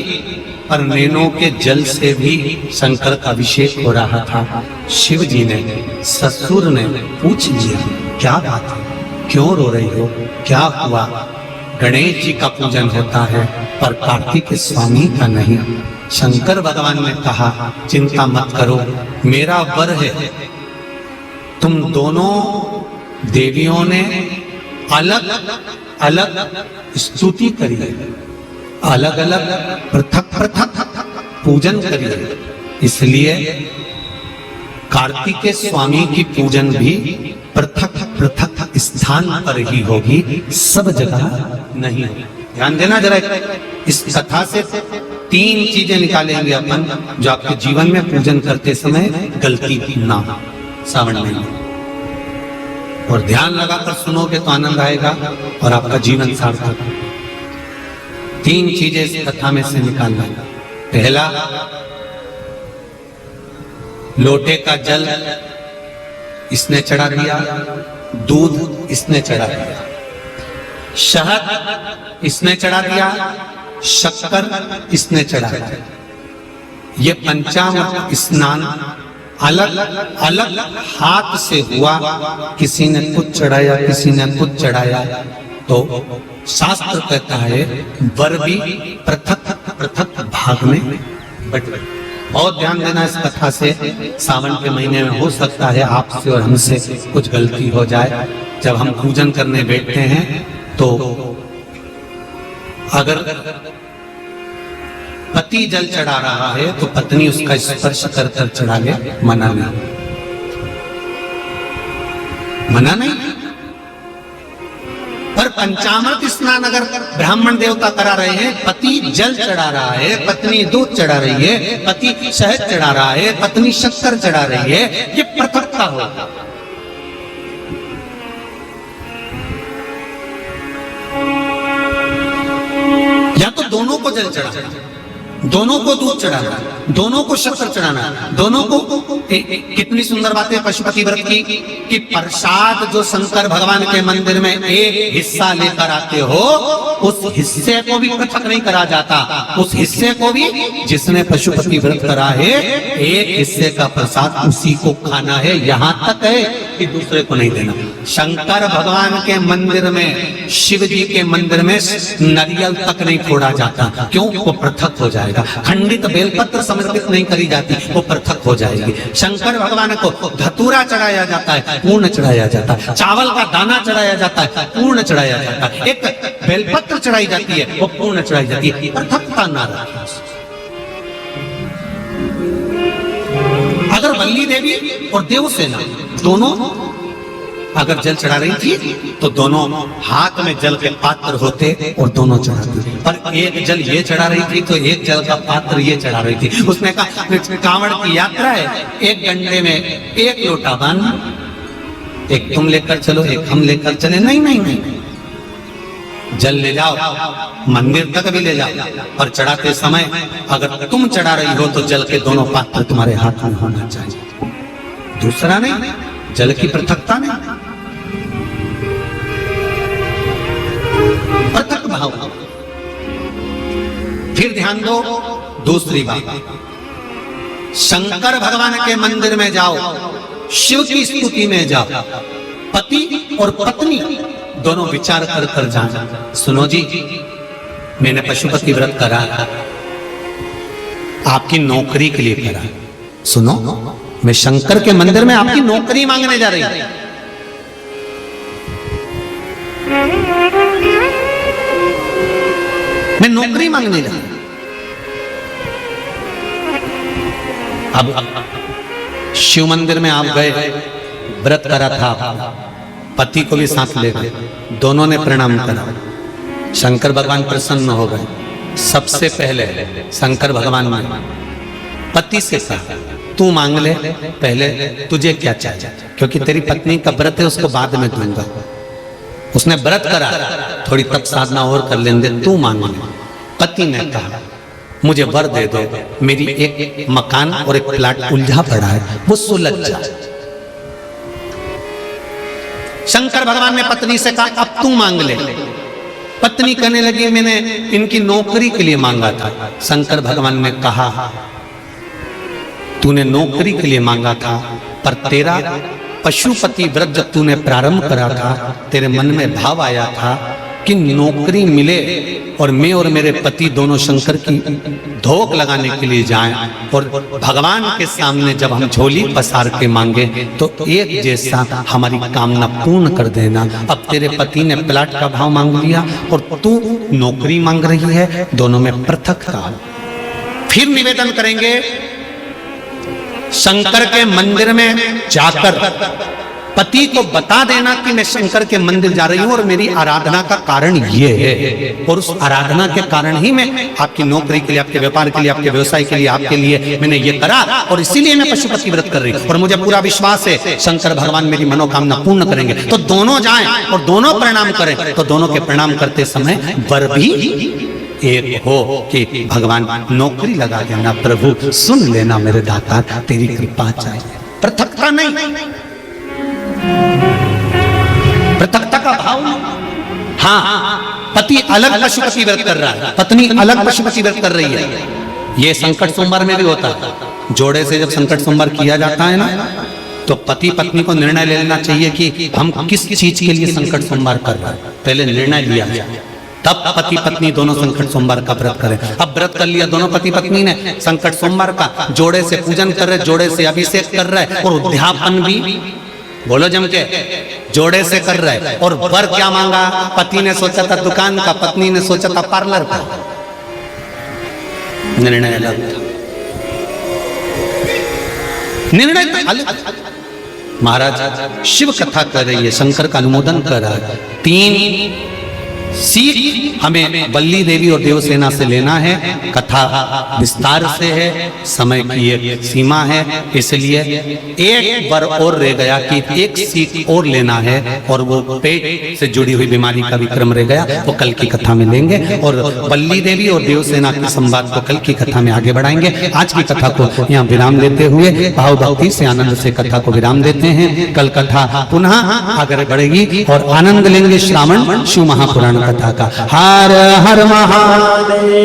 [SPEAKER 1] पर नैनों के जल से भी शंकर का अभिषेक हो रहा था। शिव जी ने, ससुर ने पूछ लिया, क्या बात है, क्यों रो रही हो, क्या हुआ? गणेश जी का पूजन होता है पर कार्तिक स्वामी का नहीं। शंकर भगवान ने कहा, चिंता मत करो, मेरा वर है। तुम दोनों देवियों ने अलग अलग स्तुति करी, अलग अलग पृथक पृथक पूजन करिए, इसलिए कार्तिक स्वामी की पूजन भी पृथक पृथक स्थान पर ही होगी, सब जगह नहीं। ध्यान देना जरा, इस कथा से 3 चीजें निकालेंगे अपन जो आपके जीवन में पूजन करते समय गलती ना हो सावन में। और ध्यान लगाकर सुनोगे तो आनंद आएगा और आपका जीवन सार्थक। 3 चीजें इस कथा में से निकालना। पहला, लोटे का जल इसने चढ़ा दिया, दूध इसने चढ़ा दिया, शहद इसने चढ़ा दिया, शक्कर इसने चढ़ा दिया। ये पंचामृत स्नान अलग अलग हाथ से हुआ, किसी ने कुछ चढ़ाया, किसी ने कुछ चढ़ाया। तो शास्त्र कहता है वर भी पृथक पृथक भाग में बट। बहुत ध्यान देना इस कथा से। सावन के महीने में हो सकता है आपसे और हमसे कुछ गलती हो जाए। जब हम पूजन करने बैठते हैं तो अगर पति जल चढ़ा रहा है तो पत्नी उसका स्पर्श कर कर चढ़ा ले, मना नहीं, मना नहीं। पर पंचामृत स्नान अगर ब्राह्मण देवता करा रहे हैं, पति जल चढ़ा रहा है, पत्नी दूध चढ़ा रही है, पति शहद चढ़ा रहा है, पत्नी शक्कर चढ़ा रही है, ये पृथकता होगा। या तो दोनों को जल चढ़ाना, दोनों को दूध चढ़ाना, दोनों को शक्कर चढ़ाना, दोनों को। कितनी सुंदर बात है पशुपति व्रत की कि प्रसाद जो शंकर भगवान के मंदिर में एक हिस्सा लेकर आते हो, उस हिस्से को भी पृथक नहीं करा जाता। उस हिस्से को भी, जिसने पशुपति व्रत करा है, एक हिस्से का प्रसाद उसी को खाना है, यहां तक है कि दूसरे को नहीं देना। शंकर भगवान के मंदिर में, शिव जी के मंदिर में नारियल तक नहीं फोड़ा जाता। क्यों? वो पृथक हो जाएगा। खंडित बेलपत्र समर्पित नहीं करी जाती, वो पृथक हो जाएगी। शंकर भगवान को धतूरा चढ़ाया जाता है, पूर्ण चढ़ाया जाता है। चावल का दाना चढ़ाया जाता है, पूर्ण चढ़ाया जाता है। एक बेलपत्र चढ़ाई जाती है, वो पूर्ण चढ़ाई जाती है। पृथकता ना रखें। अगर वल्ली देवी और देवसेना दोनों अगर जल चढ़ा रही थी तो दोनों हाथ में जल के पात्र होते और दोनों चढ़ाते। पर एक जल ये चढ़ा रही थी तो एक जल का पात्र ये चढ़ा रही थी। उसने कहा कांवड़ की यात्रा है, एक गंडे में एक लोटा बांधना, एक तुम लेकर चलो, एक हम लेकर चले। नहीं नहीं नहीं, जल ले जाओ, मंदिर तक भी ले जाओ, पर चढ़ाते समय अगर तुम चढ़ा रही हो तो जल के दोनों पात्र तुम्हारे हाथ में होना चाहिए, दूसरा नहीं। जल की पृथकता नहीं, पृथक भाव। फिर ध्यान दो दूसरी बात, शंकर भगवान के मंदिर में जाओ, शिव की स्तुति में जाओ, पति और पत्नी दोनों विचार कर कर जाना। सुनो जी, मैंने पशुपति व्रत करा, आपकी नौकरी के लिए करा। सुनो, मैं शंकर के मंदिर में आपकी नौकरी मांगने जा रही हूं। मैं नौकरी मांगने जा रही हूं। अब शिव मंदिर में आप गए, व्रत करा था, पति को भी साथ ले गए, दोनों ने प्रणाम करा। शंकर भगवान प्रसन्न हो गए। सबसे पहले शंकर भगवान ने पति से कहा तू मांग ले पहले तुझे क्या चाहिए, क्योंकि तेरी पत्नी का व्रत है उसको बाद में दूंगा। उसने व्रत करा, थोड़ी तप साधना और कर लेंगे, तू मांग ले। पति ने कहा मुझे वर दे दो, मेरी एक मकान और एक प्लाट उलझा पड़ा है, वो सुलझ जाए। शंकर भगवान ने पत्नी से कहा अब तू मांग ले। पत्नी कहने लगी मैंने इनकी नौकरी के लिए मांगा था। शंकर भगवान ने कहा तूने नौकरी के लिए मांगा था, पर तेरा पशुपति व्रत जब तूने प्रारंभ करा था, तेरे मन में भाव आया था कि नौकरी मिले और मैं और मेरे पति दोनों शंकर की धोख लगाने के लिए जाएं, और भगवान के सामने जब हम झोली पसार के मांगे तो एक जैसा हमारी कामना पूर्ण कर देना। अब तेरे पति ने प्लाट का भाव मांग लिया और तू नौकरी मांग रही है, दोनों में पृथकता। फिर निवेदन करेंगे शंकर के मंदिर में जाकर पति को बता देना कि मैं शंकर के मंदिर जा रही हूं और मेरी आराधना का कारण ये है, और उस आराधना के कारण ही मैं आपकी नौकरी के लिए, आपके व्यापार के लिए, आपके व्यवसाय के लिए, आपके लिए मैंने ये करा, और इसीलिए मैं पशुपति व्रत कर रही हूं और मुझे पूरा विश्वास है शंकर भगवान मेरी मनोकामना पूर्ण करेंगे। तो दोनों जाएं और दोनों प्रणाम करें, तो दोनों के प्रणाम करते समय वर भी एक हो कि भगवान नौकरी लगा देना, प्रभु सुन लेना मेरे दाता, तेरी कृपा चाहिए। पृथकता नहीं, पृथकता का भाव। हाँ, पति अलग पशुपति व्रत कर रहा है, पत्नी अलग पशुपति व्रत कर रही है। ये संकट सोमवार में भी होता है। जोड़े से जब संकट सोमवार किया जाता है ना, तो पति पत्नी को निर्णय ले लेना चाहिए कि हम किस चीज के लिए संकट सोमवार कर रहे हैं। पहले निर्णय लिया जाए, तब पति पत्नी दोनों संकट सोमवार का व्रत करें। अब व्रत कर लिया दोनों पति पत्नी ने संकट सोमवार का, जोड़े से पूजन कर रहे, जोड़े से अभिषेक कर रहे, और उद्यापन भी बोलो जम के जोड़े से कर रहे। और वर क्या मांगा? पति ने सोचा था दुकान का, पत्नी ने सोचा था पार्लर का। निर्णय अलग था, निर्णय अलग। महाराज शिव कथा कर रही है, शंकर का अनुमोदन कर रहा है। 3 सीख हमें बल्ली देवी और देवसेना से लेना है। कथा विस्तार से है, समय की एक सीमा है, इसलिए एक वर और रह गया कि एक सीख और लेना है, और वो पेट से जुड़ी हुई बीमारी का विक्रम रह गया, वो कल की कथा में लेंगे। और बल्ली देवी और देवसेना के संवाद को कल की कथा में आगे बढ़ाएंगे। आज की कथा को यहाँ विराम देते हुए भाव भक्ति से आनंद से कथा को विराम देते हैं। कल कथा पुनः आगे बढ़ेगी और आनंद लेंगे श्रावण शिव महापुराण कथा का। हर हर महादेव।